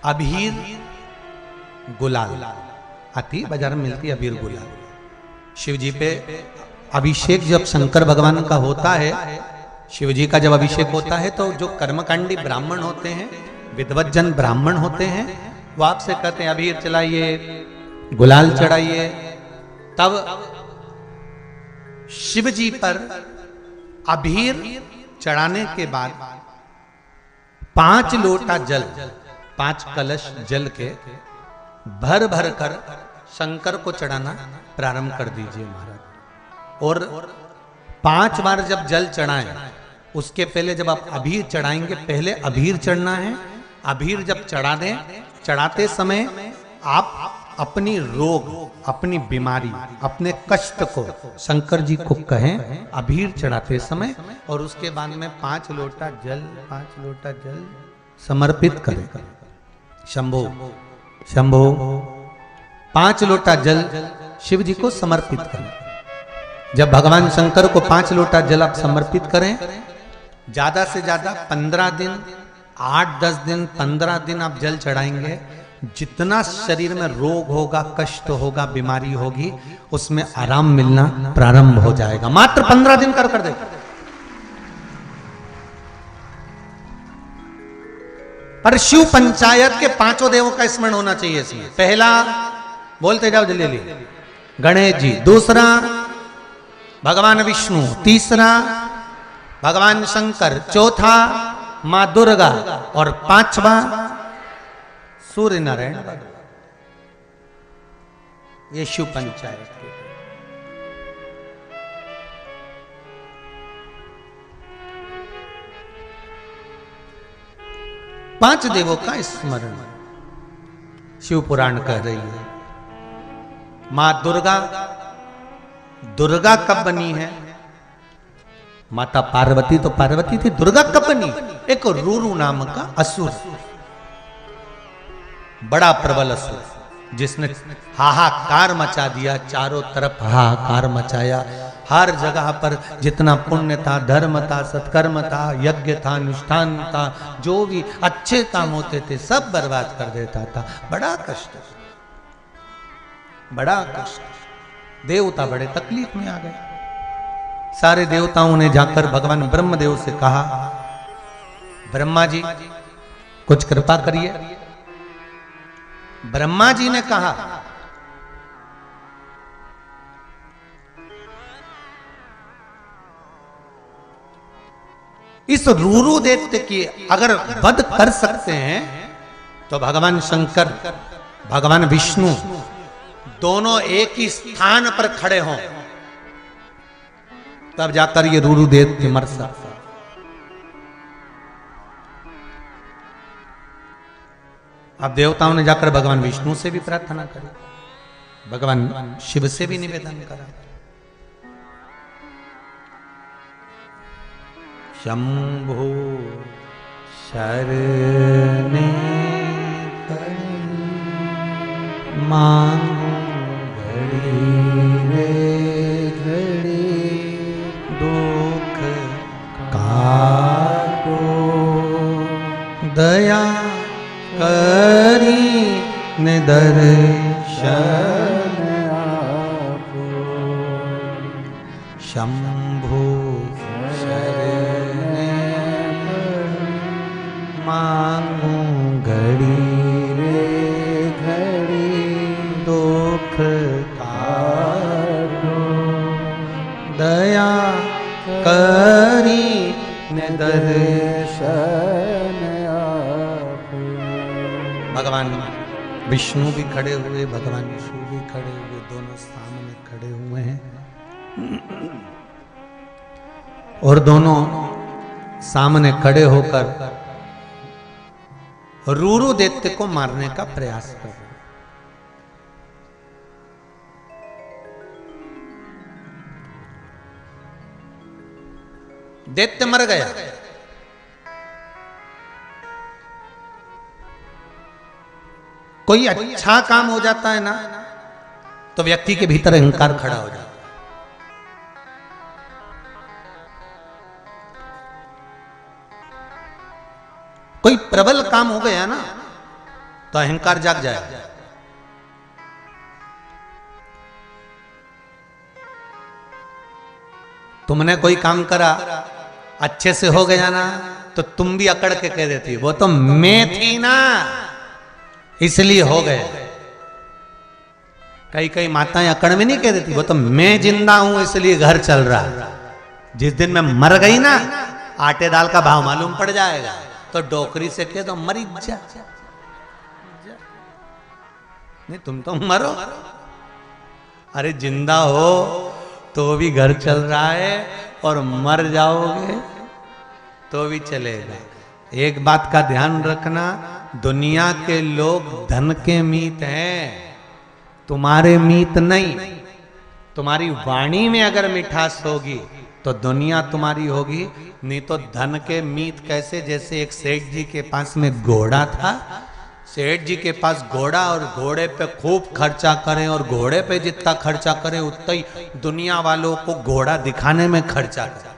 S1: अबीर गुलाल आती बाजार में मिलती है, अबीर गुलाल। शिव जी पे अभिषेक जब शंकर भगवान का होता है, शिव जी का जब अभिषेक होता है तो जो कर्मकांडी ब्राह्मण होते हैं, विद्वज्जन ब्राह्मण होते हैं, वो आपसे कहते हैं अबीर चलाइए, गुलाल चढ़ाइए। तब शिव जी पर अबीर चढ़ाने के बाद 5 लोटा जल, 5 कलश जल के भर भर कर शंकर को चढ़ाना प्रारंभ कर दीजिए महाराज। और 5 बार जब जल चढ़ाएं, उसके पहले जब आप अबीर चढ़ाएंगे, पहले अबीर चढ़ना है। अबीर जब चढ़ा दें, चढ़ाते समय आप अपनी रोग, अपनी बीमारी, अपने कष्ट को शंकर जी को कहें अबीर चढ़ाते समय, और उसके बाद में 5 लोटा जल समर्पित करें। शंभो शंभो 5 लोटा जल शिव जी को समर्पित करें। जब भगवान शंकर को 5 लोटा जल आप समर्पित करें, ज्यादा से ज्यादा 15 दिन, 8-10 दिन, 15 दिन आप जल चढ़ाएंगे। जितना शरीर में रोग होगा, कष्ट होगा, बीमारी होगी, उसमें आराम मिलना प्रारंभ हो जाएगा। मात्र 15 दिन कर दे। पर शिव पंचायत के 5 देवों का स्मरण होना चाहिए इसमें। पहला बोलते जाओ जल्दी, गणेश जी। दूसरा भगवान विष्णु। तीसरा भगवान शंकर। चौथा मां दुर्गा। और 5वां सूर्य नारायण। ये शिव पंचायत के 5 देवों का स्मरण शिव पुराण कह रही है। मां दुर्गा दुर्गा कब बनी है? माता पार्वती तो पार्वती थी, दुर्गा कब बनी? एक रूरू नाम का असुर, बड़ा प्रबल असुर, जिसने हाहाकार मचा दिया, चारों तरफ हाहाकार मचाया। हर जगह पर जितना पुण्य था, धर्म था, सत्कर्म था, यज्ञ था, अनुष्ठान था, जो भी अच्छे काम होते थे सब बर्बाद कर देता था। बड़ा कष्ट, बड़ा कष्ट। देवता बड़े तकलीफ में आ गए। सारे देवताओं ने जाकर भगवान ब्रह्मदेव से कहा, ब्रह्मा जी कुछ कृपा करिए। ब्रह्मा जी ने कहा, इस रूरू दैत्य की अगर वध कर सकते हैं तो भगवान शंकर, भगवान विष्णु दोनों एक ही स्थान पर खड़े हों, तब जाकर ये रूरू दैत्य मर सकता। अब देवताओं ने जाकर भगवान विष्णु से भी प्रार्थना करी, भगवान शिव से भी निवेदन करा। शंभो शरणे मांगो घड़ी रे घड़ी, दुख काटो दया करी ने दर्शन आपो। शंभो शरणे मांगो घड़ी रे घड़ी, दुख काटो दया करी ने दर्शन आपो। भगवान विष्णु भी खड़े हुए, भगवान शिव भी खड़े हुए, दोनों सामने खड़े हुए हैं और दोनों सामने खड़े होकर रूरू दैत्य को मारने का प्रयास कर रहे हैं। दैत्य मर गया। कोई अच्छा काम हो जाता है ना तो व्यक्ति के भीतर अहंकार खड़ा हो जाता है। कोई प्रबल काम हो गया ना तो अहंकार जाग जाएगा। तुमने कोई काम करा, अच्छे से हो गया ना तो तुम भी अकड़ के कह देती, वो तो मैं थी ना इसलिए हो गए। कई कई माताएं अकड़ में नहीं कह देती, वो तो मैं जिंदा हूं इसलिए घर चल रहा। जिस दिन मैं मर गई ना, आटे दाल का भाव मालूम पड़ जाएगा तो डोकरी से कह दो मरी जा। नहीं तुम तो मरो, अरे जिंदा हो तो भी घर चल रहा है और मर जाओगे तो भी चलेगा। एक बात का ध्यान रखना, दुनिया के लोग धन के मीत हैं, तुम्हारे मीत नहीं। तुम्हारी वाणी में अगर मिठास होगी तो दुनिया तुम्हारी होगी, नहीं तो धन के मीत कैसे? जैसे एक सेठ जी के पास में घोड़ा था, सेठ जी के पास घोड़ा और घोड़े पे खूब खर्चा करें और घोड़े पे जितना खर्चा करें उतना ही दुनिया वालों को घोड़ा दिखाने में खर्चा करें।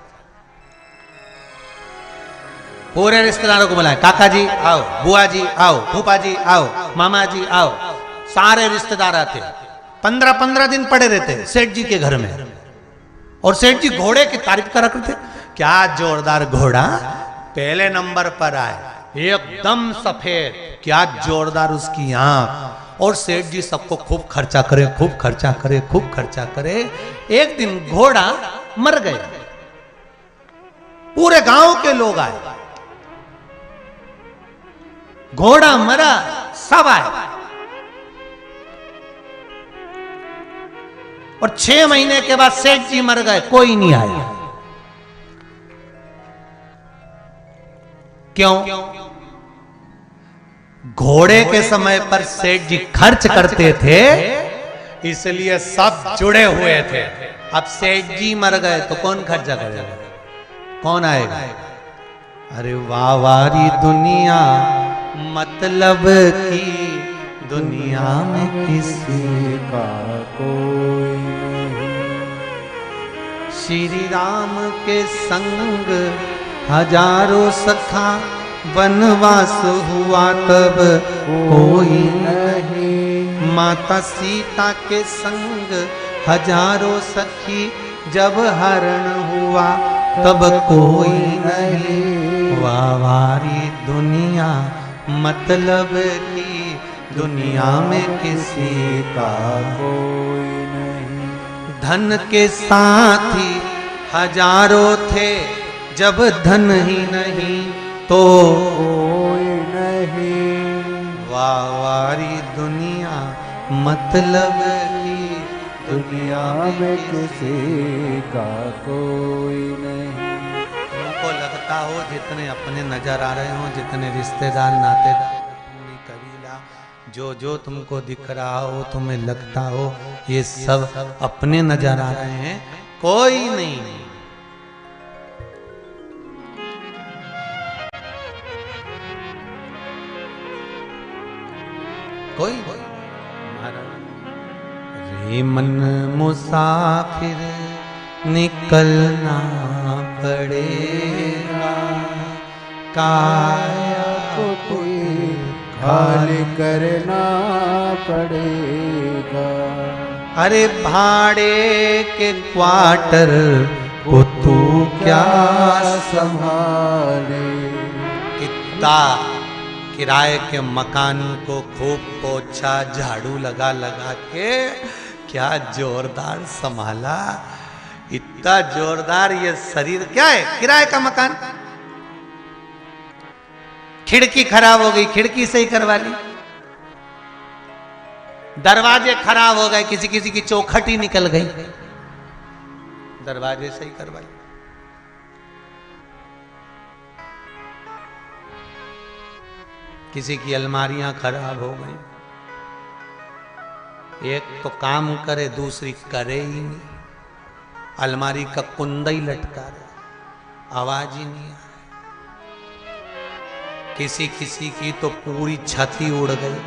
S1: पूरे रिश्तेदारों को बुलाए, काका जी आओ, बुआ जी आओ, फूफा जी आओ, मामा जी आओ, सारे रिश्तेदार आते। 15-15 दिन पड़े रहते सेठ जी के घर में और सेठ जी घोड़े की तारीफ करा करते। क्या जोरदार घोड़ा, पहले नंबर पर आए, एकदम सफेद, क्या जोरदार उसकी आंख। और सेठ जी सबको खूब खर्चा करे, खूब खर्चा करे, खूब खर्चा करे। एक दिन घोड़ा मर गया, पूरे गांव के लोग आए, घोड़ा मरा, सब आए। और 6 महीने के बाद सेठ जी मर गए, कोई नहीं आया। क्यों? घोड़े के समय पर सेठ जी खर्च करते थे, इसलिए सब जुड़े हुए थे। अब सेठ जी मर गए तो कौन खर्चा करेगा, कौन आएगा? अरे वावारी दुनिया मतलब की दुनिया में किसी
S2: का कोई नहीं।
S1: श्री राम के संग हजारों सखा वनवास हुआ तब कोई नहीं। माता सीता के संग हजारों सखी जब हरण हुआ तब कोई नहीं। वावारी दुनिया मतलब की दुनिया में किसी का
S2: कोई नहीं।
S1: धन के साथी हजारों थे जब धन ही नहीं तो
S2: कोई नहीं।
S1: वावारी दुनिया मतलब की
S2: दुनिया में किसी का कोई नहीं।
S1: तुमको लगता हो जितने अपने नजर आ रहे हो, जितने रिश्तेदार नातेदार अपनी कबीला जो जो तुमको दिख रहा हो, तुम्हें लगता हो ये सब अपने नजर आ रहे हैं, कोई नहीं। कोई रे मन मुसाफिर निकलना पड़ेगा, काया
S2: को कोई खाली करना पड़ेगा।
S1: अरे भाड़े के क्वार्टर को तू क्या
S2: संभाले।
S1: कितना किराए के मकान को खूब पोछा झाड़ू लगा लगा के क्या जोरदार संभाला। इतना जोरदार ये शरीर, क्या है किराए का मकान, खिड़की खराब हो गई खिड़की सही करवा ली, दरवाजे खराब हो गए किसी किसी की चौखट ही निकल गई, दरवाजे सही करवा ली। किसी की अलमारियां खराब हो गई, एक तो काम करे दूसरी करे ही नहीं, अलमारी का कुंदा ही लटका रहा, आवाज ही नहीं आ रही। किसी किसी की तो पूरी छत ही उड़ गई,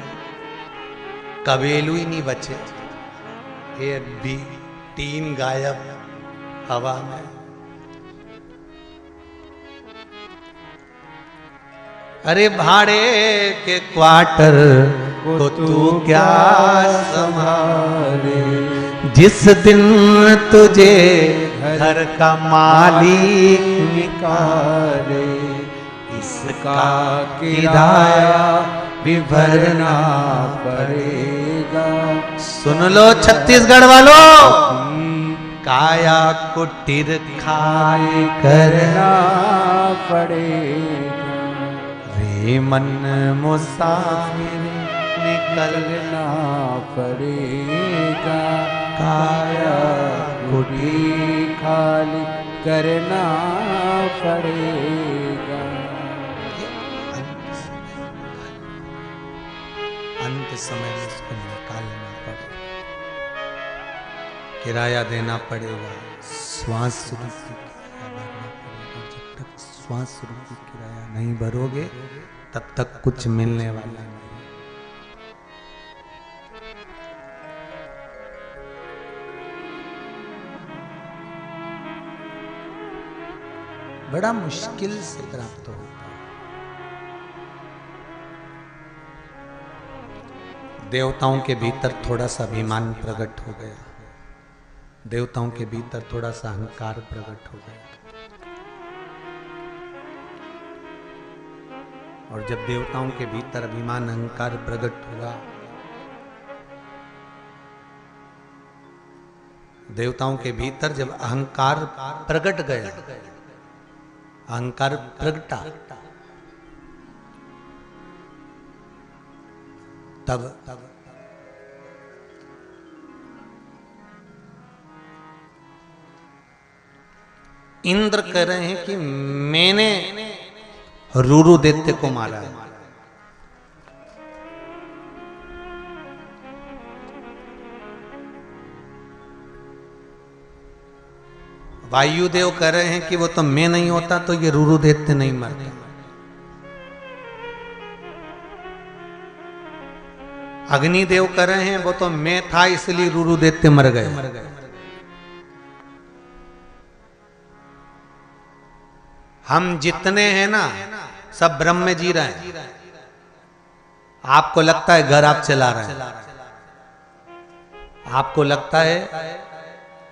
S1: कबेलू ही नहीं बचे, एक भी टीन गायब हवा में। अरे भाड़े के क्वार्टर को तू क्या संभाले, जिस दिन तुझे घर का मालिक निकाले, इसका किराया भी भरना पड़ेगा। सुन लो छत्तीसगढ़ वालों, काया कुटीर खाए करना
S2: पड़ेगा।
S1: रे मन मुसाफिर निकलना
S2: पड़ेगा।
S1: काया
S2: कुटी खाली करना पड़ेगा।
S1: अंत समय में इसको निकालना पड़ेगा, किराया देना पड़ेगा, श्वास रूपी किराया भरना पड़ेगा। जब तक श्वास रूपी किराया नहीं भरोगे तब तक कुछ मिलने वाला नहीं। बड़ा मुश्किल से प्राप्त होता है। देवताओं के भीतर थोड़ा सा अभिमान प्रकट हो गया, देवताओं के भीतर थोड़ा सा अहंकार प्रकट हो गया, और जब देवताओं के भीतर अभिमान अहंकार प्रकट हुआ, देवताओं के भीतर जब अहंकार प्रकट गया, अहंकार प्रगटा, तब इंद्र कह रहे हैं कि मैंने रूरू दैत्य को मारा है। वायुदेव कह रहे हैं कि वो तो मैं नहीं होता तो ये रूरू दैत्य नहीं मरता। अग्निदेव कह रहे हैं वो तो मैं था इसलिए रूरू दैत्य मर गए। हम जितने हैं ना सब ब्रह्म में जी रहे हैं। आपको लगता है घर आप चला रहे हैं, आपको लगता है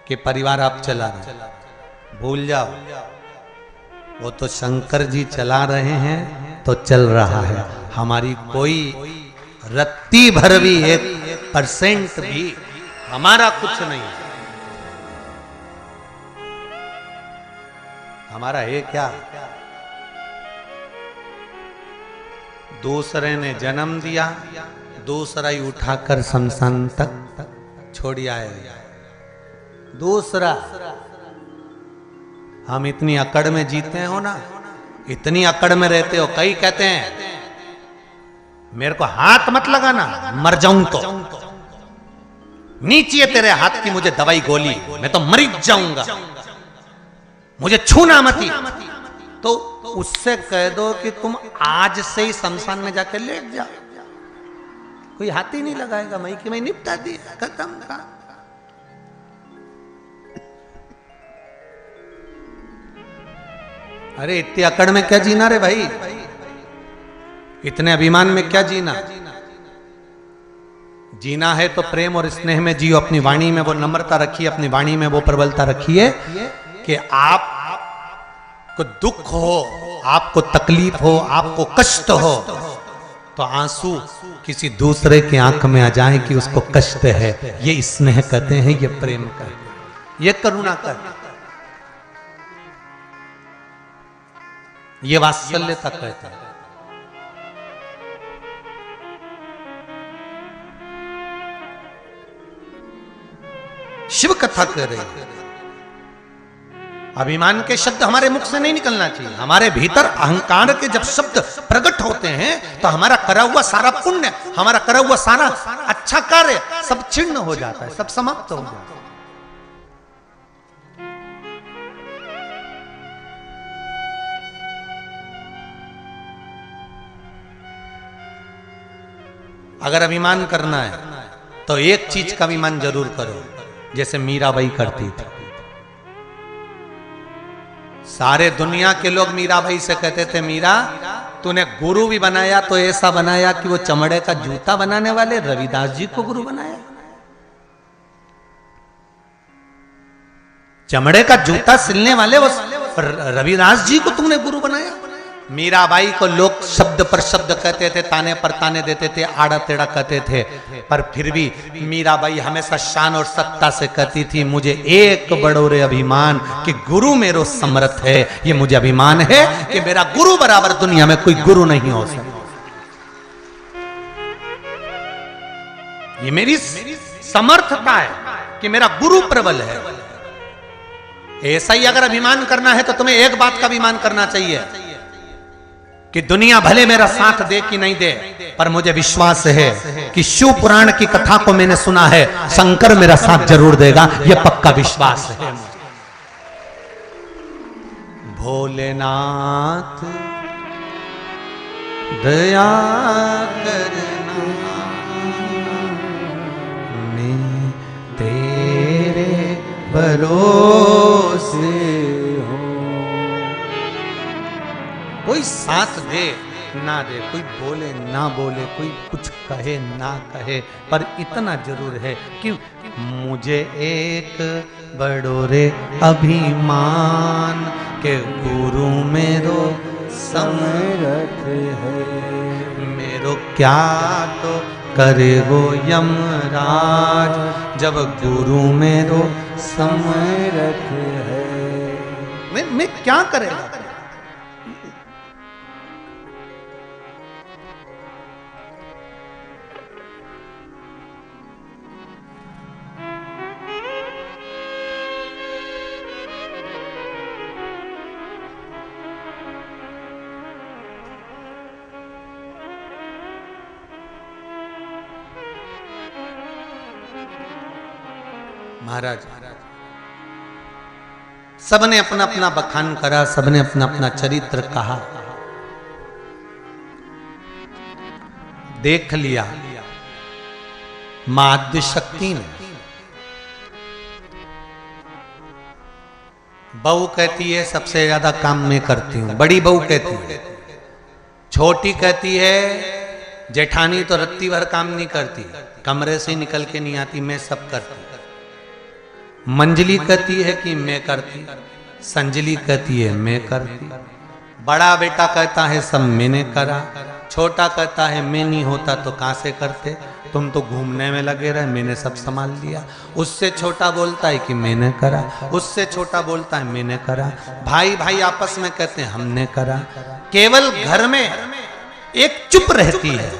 S1: कि परिवार आप चला रहे हैं, भूल जाओ वो तो शंकर जी चला रहे हैं तो चल रहा है। हमारी कोई रत्ती भर भी 1% भी हमारा कुछ नहीं है। हमारा है क्या? दूसरे ने जन्म दिया, दूसरा ही उठाकर शमशान तक छोड़ आए। दूसरा हम इतनी अकड़ में जीते हो ना, इतनी अकड़ में रहते हो। कई कहते हैं मेरे को हाथ मत लगाना, मर जाऊं तो नीचे तेरे हाथ की मुझे दवाई गोली, मैं तो मर जाऊंगा, मुझे छूना मती। तो उससे कह दो कि तुम आज से ही शमशान में जाकर लेट जाओ, कोई हाथ ही नहीं लगाएगा। मई की मई निपटा दी, खत्म का। अरे इतनी अकड़ में क्या जीना रे भाई, इतने अभिमान में क्या जीना। जीना है तो प्रेम और स्नेह में जियो। अपनी वाणी में वो नम्रता रखिए, अपनी वाणी में वो प्रबलता रखिए कि आपको दुख हो, आपको तकलीफ हो, आपको कष्ट हो तो आंसू किसी दूसरे की आंख में आ जाए कि उसको कष्ट है। ये स्नेह कहते हैं, ये प्रेम कहते हैं, ये करुणा कहते हैं, ये वात्सल्यता कहते हैं। शिव कथा कर रहे हैं। अभिमान के शब्द हमारे मुख से नहीं निकलना चाहिए। हमारे भीतर अहंकार के जब शब्द प्रकट होते हैं तो हमारा करा हुआ सारा पुण्य, हमारा करा हुआ सारा अच्छा कार्य सब छिन्न हो जाता है, सब समाप्त हो जाता है। अगर अभिमान करना है तो एक चीज का अभिमान जरूर करो, जैसे मीराबाई करती थी। सारे दुनिया के लोग मीराबाई से कहते थे, मीरा तूने गुरु भी बनाया तो ऐसा बनाया कि वो चमड़े का जूता बनाने वाले रविदास जी को गुरु बनाया। चमड़े का जूता सिलने वाले वो रविदास जी को तुमने गुरु बनाया। मीराबाई को लोग शब्द पर शब्द कहते थे, ताने पर ताने देते थे, आड़ा टेढ़ा कहते थे, पर फिर भी मीराबाई हमेशा शान और सत्ता से कहती थी, मुझे एक बड़ोरे अभिमान कि गुरु मेरो समर्थ है। ये मुझे अभिमान है कि मेरा गुरु बराबर दुनिया में कोई गुरु नहीं हो सकता। ये मेरी समर्थता है कि मेरा गुरु प्रबल है। ऐसा ही अगर अभिमान करना है तो तुम्हें एक बात का अभिमान करना चाहिए कि दुनिया भले मेरा साथ दे कि नहीं दे, पर मुझे विश्वास है कि शिव पुराण की कथा को मैंने सुना है, शंकर मेरा साथ जरूर देगा। यह पक्का विश्वास है। भोलेनाथ दया करना, मैं तेरे भरोसे हूं। कोई साथ दे ना दे, कोई बोले ना बोले, कोई कुछ कहे ना कहे, पर इतना जरूर है कि मुझे एक बड़ोरे अभिमान के गुरु मेरो समर्थ है। मेरो क्या तो करे वो यमराज, जब गुरु मेरो समर्थ है। मैं क्या करेगा? महाराज सबने अपना अपना बखान करा, सबने अपना अपना चरित्र कहा, देख लिया मां आद्यशक्ति ने। बहू कहती है सबसे ज्यादा काम मैं करती हूं, बड़ी बहू कहती है। छोटी कहती है जेठानी तो रत्ती भर काम नहीं करती, कमरे से निकल के नहीं आती, मैं सब करती। मंजली कहती है कि मैं करती, संजली कहती है मैं करती। बड़ा बेटा कहता है सब मैंने करा, छोटा कहता है मैं नहीं होता तो कहां से करते, तुम तो घूमने में लगे रहे, मैंने सब संभाल लिया। उससे छोटा बोलता है कि मैंने करा, उससे छोटा बोलता है मैंने करा। भाई भाई आपस में कहते हैं हमने करा। केवल घर में एक चुप रहती है,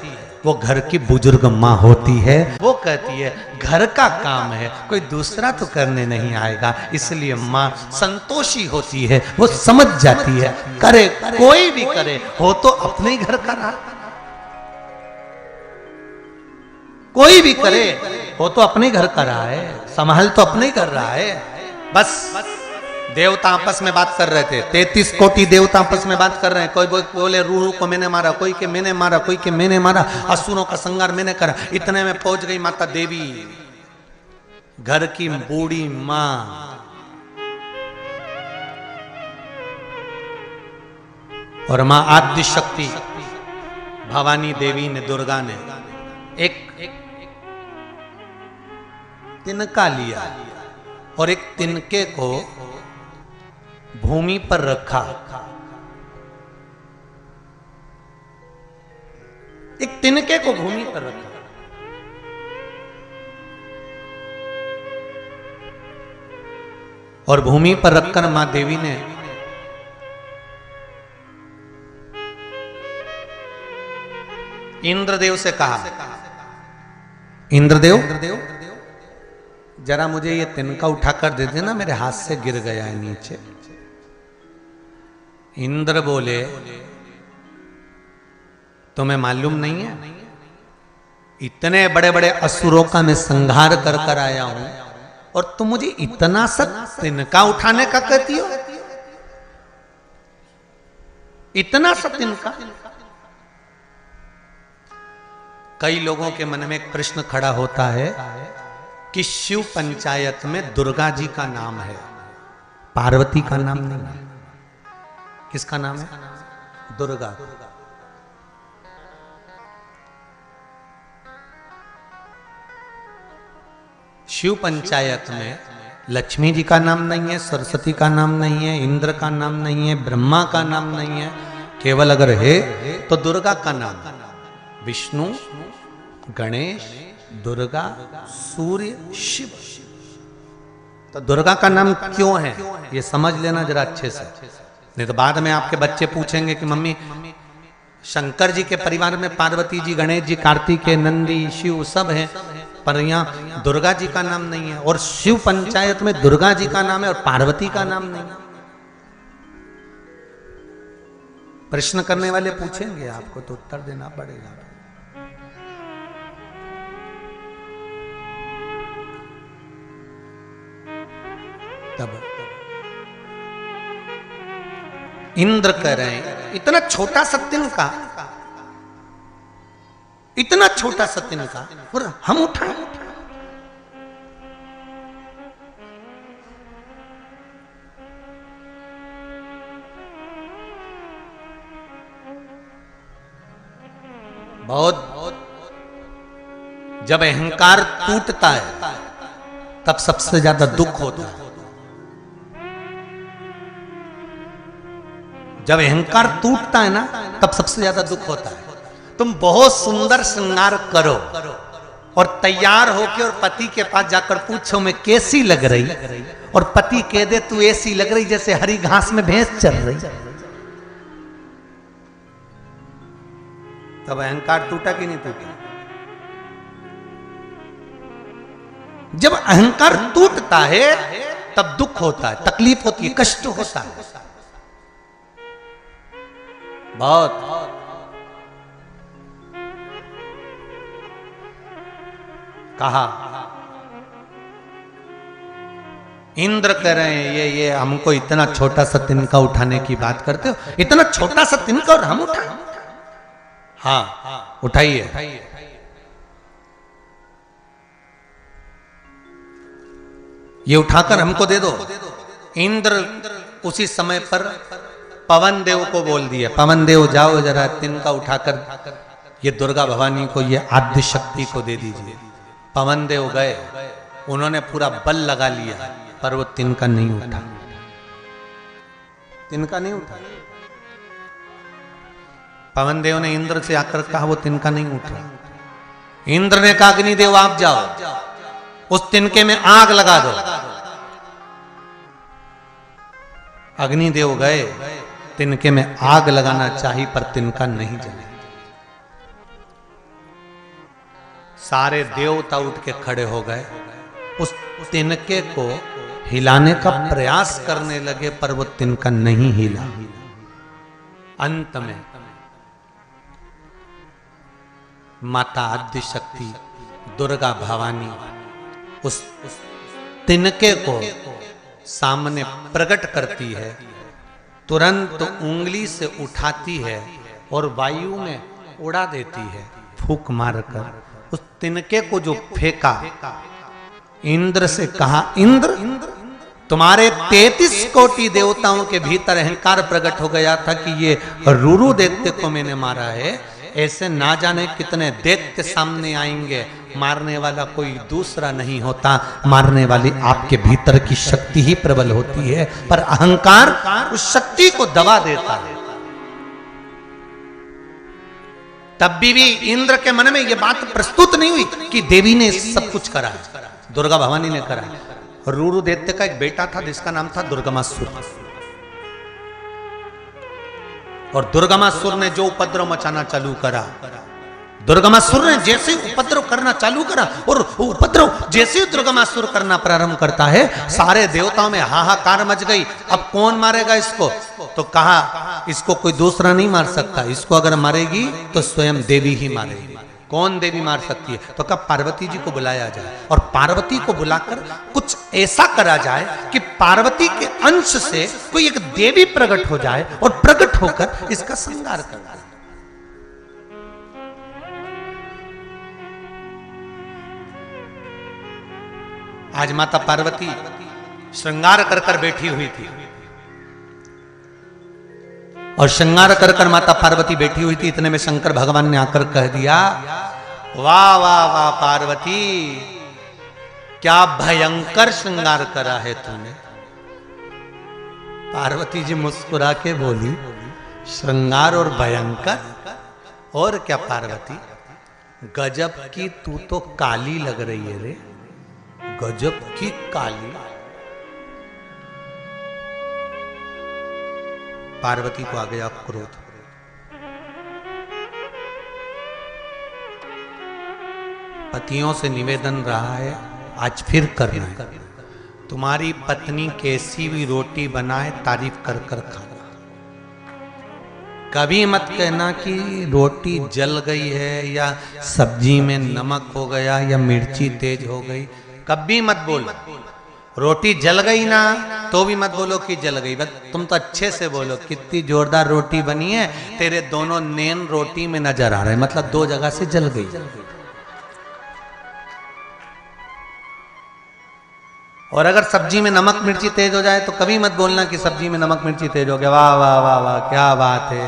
S1: वो घर की बुजुर्ग माँ होती है। वो कहती है घर का काम है, कोई दूसरा तो करने नहीं आएगा, इसलिए माँ संतोषी होती है, वो समझ जाती है। करे कोई भी करे, हो तो अपने ही घर का रहा, कोई भी करे हो तो अपने घर का रहा है, संभाल तो अपने ही कर रहा है। बस देवता आपस में बात कर रहे थे, 33 कोटि देवता आपस में बात कर रहे हैं। कोई बोले रूह को मैंने मारा, कोई के मैंने मारा, कोई के मैंने मारा, असुरों का संहार मैंने करा। इतने में पहुंच गई माता देवी, घर की बूढ़ी मां। और मां आद्यशक्ति भवानी देवी ने, दुर्गा ने एक तिनका लिया और एक तिनके को भूमि पर रखा। एक तिनके को भूमि पर रखा और भूमि पर रखकर मां देवी ने इंद्रदेव से कहा, इंद्रदेव जरा मुझे ये तिनका उठाकर दे देना, मेरे हाथ से गिर गया है नीचे। इंद्र बोले तुम्हें मालूम नहीं है, इतने बड़े बड़े असुरों का मैं संहार कर कर आया हूं और तुम मुझे इतना सा तिनका उठाने का कहती हो? इतना सा तिनका। कई लोगों के मन में एक प्रश्न खड़ा होता है कि शिव पंचायत में दुर्गा जी का नाम है, पार्वती का नाम नहीं है। किसका नाम है? दुर्गा। शिव पंचायत में लक्ष्मी जी का नाम नहीं है, सरस्वती का नाम नहीं है, इंद्र का नाम नहीं है, ब्रह्मा का नाम नहीं है। केवल अगर है तो दुर्गा का नाम, विष्णु, गणेश, दुर्गा, सूर्य, शिव। तो दुर्गा का नाम क्यों है ये समझ लेना जरा अच्छे से, नहीं तो बाद में आपके बच्चे पूछेंगे कि मम्मी शंकर जी के परिवार में पार्वती जी, गणेश जी, कार्तिकेय, नंदी, शिव सब हैं, पर यहाँ दुर्गा जी का नाम नहीं है। और शिव पंचायत में दुर्गा जी का नाम है और पार्वती का नाम नहीं। प्रश्न करने वाले पूछेंगे, आपको तो उत्तर देना पड़ेगा। तब इंद्र कह रहे हैं इतना छोटा सा तिनका, इतना छोटा सा तिनका और हम उठाएं। बहुत जब अहंकार टूटता है तब सबसे ज्यादा दुख होता है। जब अहंकार टूटता है ना तब सबसे ज्यादा दुख होता है। तुम बहुत सुंदर श्रृंगार करो और तैयार होके और पति के पास जाकर पूछो मैं कैसी लग रही, और पति कह दे तू ऐसी लग रही जैसे हरी घास में भैंस चल रही, तब अहंकार टूटा कि नहीं टूटा? जब अहंकार टूटता है तब दुख होता है, तकलीफ होती है, कष्ट होता है बहुत। कहा इंद्र कह रहे हैं ये हमको इतना छोटा सा तिनका उठाने की बात करते हो, इतना छोटा सा तिनका और हम उठाए? हाँ उठाइए। ये उठाकर हमको दे दो। इंद्र उसी समय पर पवन देव को बोल दिया, पवन देव जाओ जरा तिनका उठाकर ये दुर्गा भवानी को, ये आद्य शक्ति को दे दीजिए। पवन देव गए, उन्होंने पूरा बल लगा लिया, पर वो तिनका नहीं उठा, तिनका नहीं उठा। पवन देव ने इंद्र से आकर कहा वो तिनका नहीं उठा। इंद्र ने कहा अग्निदेव आप जाओ, उस तिनके में आग लगा दो। अग्निदेव गए, तिनके में आग लगाना चाहिए पर तिनका नहीं जला। सारे देवता उठ के खड़े हो गए, उस तिनके को हिलाने का प्रयास करने लगे, पर वो तिनका नहीं हिला। अंत में माता आद्य शक्ति दुर्गा भवानी उस तिनके को सामने प्रकट करती है, तुरंत उंगली से उठाती है और वायु में उड़ा देती है, फूंक मारकर। उस तिनके को जो फेंका, इंद्र से कहा इंद्र तुम्हारे 33 कोटि देवताओं के भीतर अहंकार प्रकट हो गया था कि ये रूरू दैत्य को मैंने मारा है, ऐसे ना जाने कितने दैत्य सामने आएंगे, मारने वाला कोई दूसरा नहीं होता, मारने वाली आपके भीतर की शक्ति ही प्रबल होती है, पर अहंकार उस शक्ति को दबा देता है। तब भी इंद्र के मन में यह बात प्रस्तुत नहीं हुई कि देवी ने सब कुछ करा, दुर्गा भवानी ने करा। रूरू दैत्य का एक बेटा था जिसका नाम था दुर्गमासुर, और दुर्गमासुर ने जो उपद्रव मचाना चालू करा, दुर्गमासुर ने जैसे उपद्रव करना चालू करा, और उपद्रव जैसे दुर्गमासुर करना प्रारंभ करता है, सारे देवताओं में हाहाकार मच गई। अब कौन मारेगा इसको? तो कहा इसको कोई दूसरा नहीं मार सकता, इसको अगर मारेगी तो स्वयं देवी ही मारेगी। कौन देवी मार सकती है? तो कब पार्वती जी को बुलाया जाए, और पार्वती को बुलाकर कुछ ऐसा करा जाए कि पार्वती के अंश से कोई एक देवी प्रकट हो जाए और प्रकट होकर इसका संहार कर दे। आज माता पार्वती श्रृंगार कर कर बैठी हुई थी, और श्रृंगार कर कर माता पार्वती बैठी हुई थी। इतने में शंकर भगवान ने आकर कह दिया, वाह वाह वाह पार्वती, क्या भयंकर श्रृंगार करा है तूने। पार्वती जी मुस्कुरा के बोली, श्रृंगार और भयंकर और क्या पार्वती, गजब की तू तो काली लग रही है रे, गजब की काली। पार्वती को आ गया क्रोध। पतियों से निवेदन रहा है, आज फिर करना है, तुम्हारी पत्नी कैसी भी रोटी बनाए तारीफ कर कर खाना। कभी मत कहना कि रोटी जल गई है, या सब्जी में नमक हो गया, या मिर्ची तेज हो गई, कभी मत बोलो। रोटी जल गई ना तो भी मत बोलो कि जल गई, बस तुम तो अच्छे से बोलो कितनी जोरदार रोटी बनी है, तेरे दोनों नैन रोटी में नजर आ रहे हैं, मतलब दो जगह से जल गई। और अगर सब्जी में नमक मिर्ची तेज हो जाए तो कभी मत बोलना कि सब्जी में नमक मिर्ची तेज हो गया, वाह वाह वाह वाह क्या बात है,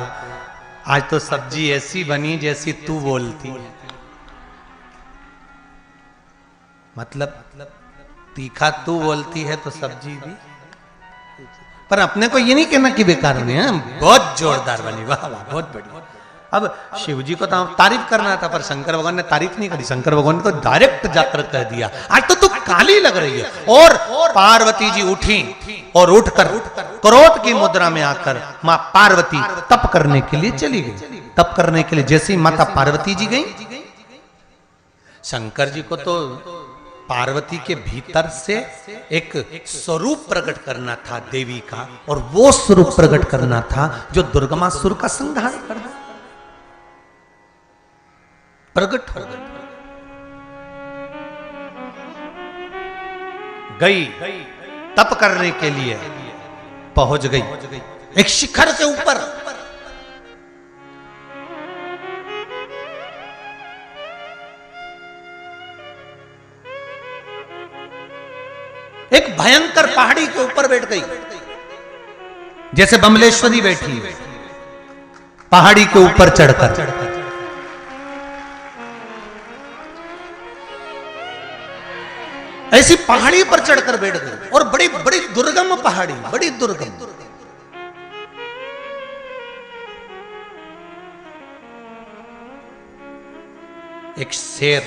S1: आज तो सब्जी ऐसी बनी जैसी तू बोलती है। मतलब तीखा तू बोलती है तो सब्जी भी, पर अपने को ये नहीं कहना कि बेकार नहीं है, बहुत जोरदार बनी, वाह वाह बहुत बढ़िया। अब शिव जी को तो तारीफ करना था, पर शंकर भगवान ने तारीफ नहीं करी, शंकर भगवान ने तो डायरेक्ट जाकर कह दिया, आज तो तू काली लग रही है। और पार्वती जी उठी और उठकर क्रोध की मुद्रा में आकर मां पार्वती तप करने के लिए चली गई। तप करने के लिए जैसे ही माता पार्वती जी गई, शंकर जी को तो पार्वती के भीतर से एक स्वरूप प्रकट करना था देवी का, और वो स्वरूप प्रकट करना था जो दुर्गमासुर का संहार करना। प्रकट हो गई तप करने के लिए पहुंच गई एक शिखर के ऊपर। एक भयंकर पहाड़ी के ऊपर बैठ गई, जैसे बमलेश्वरी बैठी पहाड़ी के ऊपर चढ़कर। ऐसी पहाड़ी पर चढ़कर बैठ गई, और बड़ी बड़ी दुर्गम पहाड़ी, बड़ी दुर्गम। एक शेर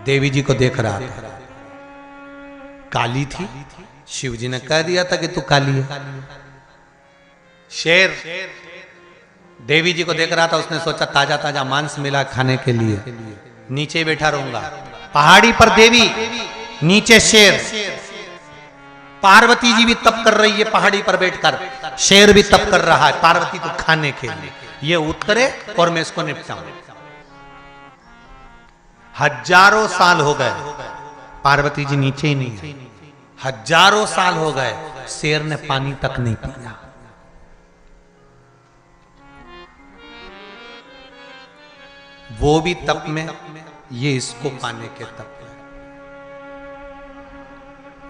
S1: देवी जी को देख रहा था, काली थी। शिव जी ने कह दिया था कि तू काली है। शेर देवी जी को देख रहा था, उसने सोचा ताजा ताजा मांस मिला खाने के लिए, नीचे बैठा रहूंगा। पहाड़ी पर देवी, नीचे शेर। पार्वती जी भी तप कर रही है पहाड़ी पर बैठकर, शेर भी तप कर रहा है पार्वती को खाने के लिए। ये उतरे और मैं इसको निपटाऊं। हजारों साल हो गए, पार्वती जी नीचे ही नहीं है। हजारों साल हो गए, शेर ने पानी तक नहीं पिया। वो भी तप में, ये इसको पाने के तप में।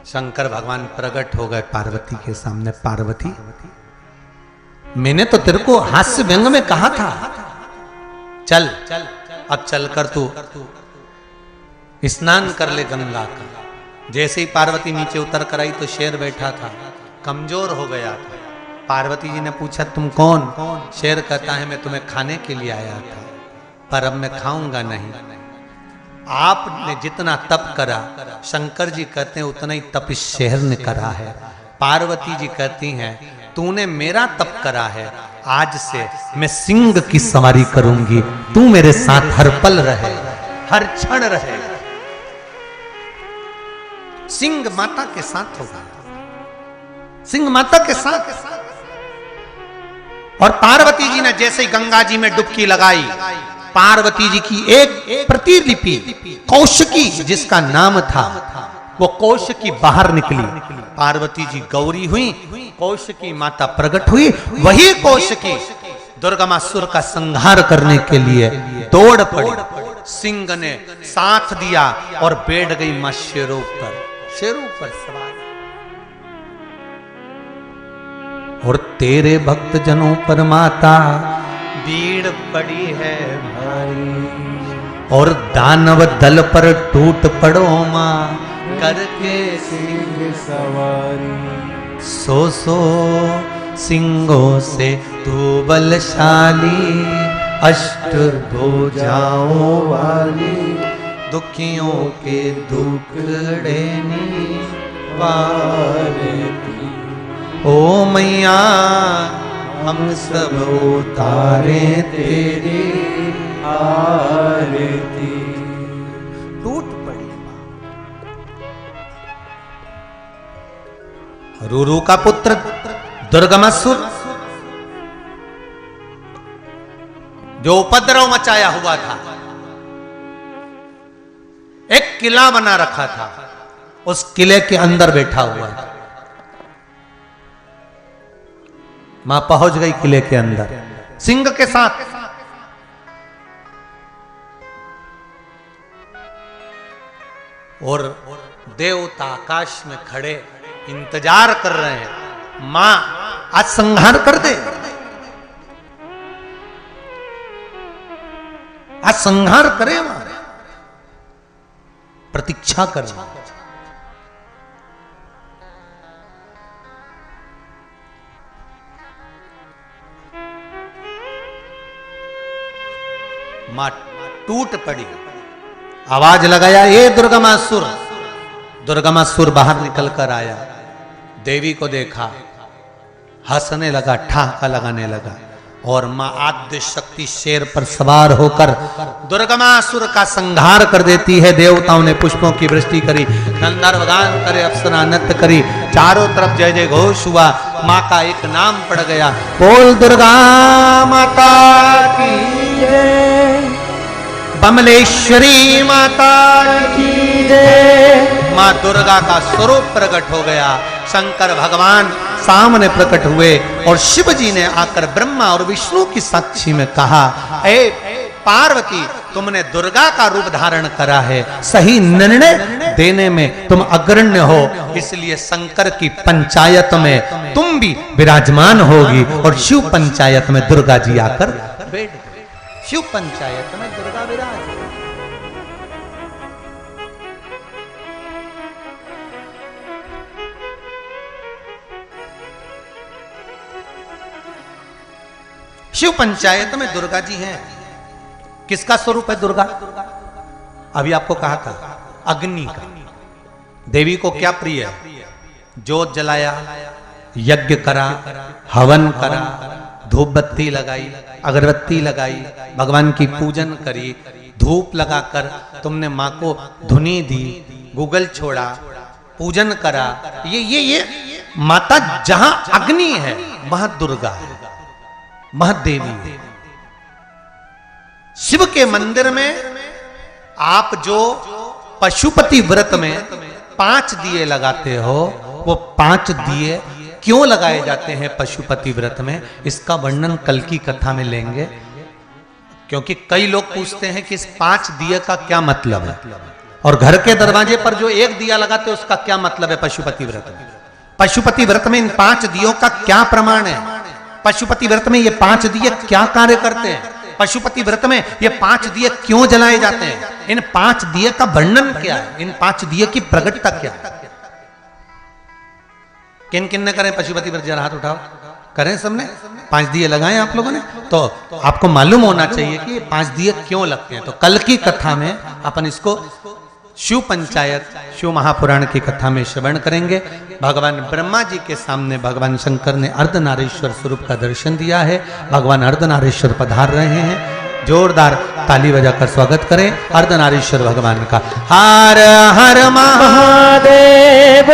S1: शंकर भगवान प्रकट हो गए पार्वती के सामने। पार्वती, मैंने तो तेरे को हास्य व्यंग में कहा था, चल अब चलकर तू स्नान कर ले गंगा का। जैसे ही पार्वती नीचे उतर कर आई तो शेर बैठा था, कमजोर हो गया था। पार्वती जी ने पूछा तुम कौन? शेर कहता है मैं तुम्हें खाने के लिए आया था, पर अब मैं खाऊंगा नहीं। आपने जितना तप करा, शंकर जी कहते हैं उतना ही तप इस शेर ने करा है। पार्वती जी कहती हैं तूने मेरा तप करा है, आज से मैं सिंह की सवारी करूंगी, तू मेरे साथ हर पल रहे, हर क्षण रहे। सिंह माता के साथ होगा, सिंह माता के साथ। और पार्वती जी ने जैसे ही गंगा जी में डुबकी लगाई, पार्वती जी की एक प्रतिलिपि कौशिकी जिसका नाम था, वो कौशिकी बाहर निकली। पार्वती जी गौरी हुई, कौशिकी माता प्रकट हुई। वही कौशिकी दुर्गमासुर का संहार करने के लिए दौड़ पड़ी। सिंह ने साथ दिया और बैठ गई मां शेरों पर, शेरों पर सवार। और तेरे भक्त जनों पर माता भीड़ पड़ी है भाई, और दानव दल पर टूट पड़ो मां करके
S2: सिंह सवारी।
S1: सो सिंहों से तू बलशाली, अष्टभुजाओं वाली, दुखियों के दुखड़े निवारती। ओ मैया हम सब उतारे तेरी आरती। टूट पड़ी रूरू का पुत्र दुर्गमासुर, जो उपद्रव मचाया हुआ था, एक किला बना रखा था, उस किले के अंदर बैठा हुआ था। मां पहुंच गई किले के अंदर सिंह के साथ। और देवता आकाश में खड़े इंतजार कर रहे हैं, मां आज संहार कर दे, आज संहार करे मां, प्रतीक्षा कर। मां टूट पड़ी, आवाज लगाया ए दुर्गमासुर। दुर्गमासुर बाहर निकल कर आया, देवी को देखा, हंसने लगा, ठहाका लगाने लगा। और मां आद्य शक्ति शेर पर सवार होकर दुर्गमासुर का संहार कर देती है। देवताओं ने पुष्पों की वृष्टि करी, गंधर्व गान करे, अप्सरा नृत्य करी, चारों तरफ जय जय घोष हुआ। मां का एक नाम पड़ गया, बोल दुर्गा माता की जय, बमलेश्वरी माता की जय, माँ दुर्गा का स्वरूप प्रकट हो गया। शंकर भगवान सामने प्रकट हुए और शिव जी ने आकर ब्रह्मा और विष्णु की साक्षी में कहा, ए पार्वती, तुमने दुर्गा का रूप धारण करा है, सही निर्णय देने में तुम अग्रण्य हो, इसलिए शंकर की पंचायत में तुम भी विराजमान होगी। और शिव पंचायत में दुर्गा जी आकर बैठ गए। शिव पंचायत में दुर्गा विराज। शिव पंचायत में दुर्गा जी हैं। किसका स्वरूप है दुर्गा? अभी आपको कहा था अग्नि का। देवी को क्या प्रिय है? जोत जलाया, यज्ञ करा, हवन करा, धूप बत्ती लगाई, अगरबत्ती लगाई, भगवान की पूजन करी, धूप लगाकर तुमने माँ को धुनी दी, गूगल छोड़ा, पूजन करा। ये माता जहां अग्नि है वहां दुर्गा है, महादेवी है। शिव के मंदिर में आप जो पशुपति व्रत में 5 दिए लगाते हो, वो 5 दिए क्यों लगाए जाते हैं पशुपति व्रत में, इसका वर्णन कल की कथा में लेंगे। क्योंकि कई लोग पूछते हैं कि इस 5 दिए का क्या मतलब है, और घर के दरवाजे पर जो 1 दिया लगाते हैं उसका क्या मतलब है पशुपति व्रत में। पशुपति व्रत में इन 5 दियों का क्या प्रमाण है? पशुपति व्रत में ये 5 दिए क्या कार्य करते हैं? पशुपति व्रत में ये 5 दिए क्यों जलाए जाते हैं? इन 5 दिए का वर्णन क्या है? इन 5 दिए की प्रगटता क्या है? किन किन ने करें पशुपति व्रत? जरा हाथ उठाओ। करें सबने? 5 दिए लगाए आप लोगों ने? तो आपको मालूम होना चाहिए कि 5 दिए क्यों लगते हैं। तो कल की कथा में अपन इसको शिव पंचायत, शिव महापुराण की कथा में श्रवण करेंगे। भगवान ब्रह्मा जी के सामने भगवान शंकर ने अर्धनारीश्वर स्वरूप का दर्शन दिया है। भगवान अर्धनारीश्वर पधार रहे हैं। जोरदार ताली बजाकर स्वागत करें अर्धनारीश्वर भगवान का। हर हर महादेव।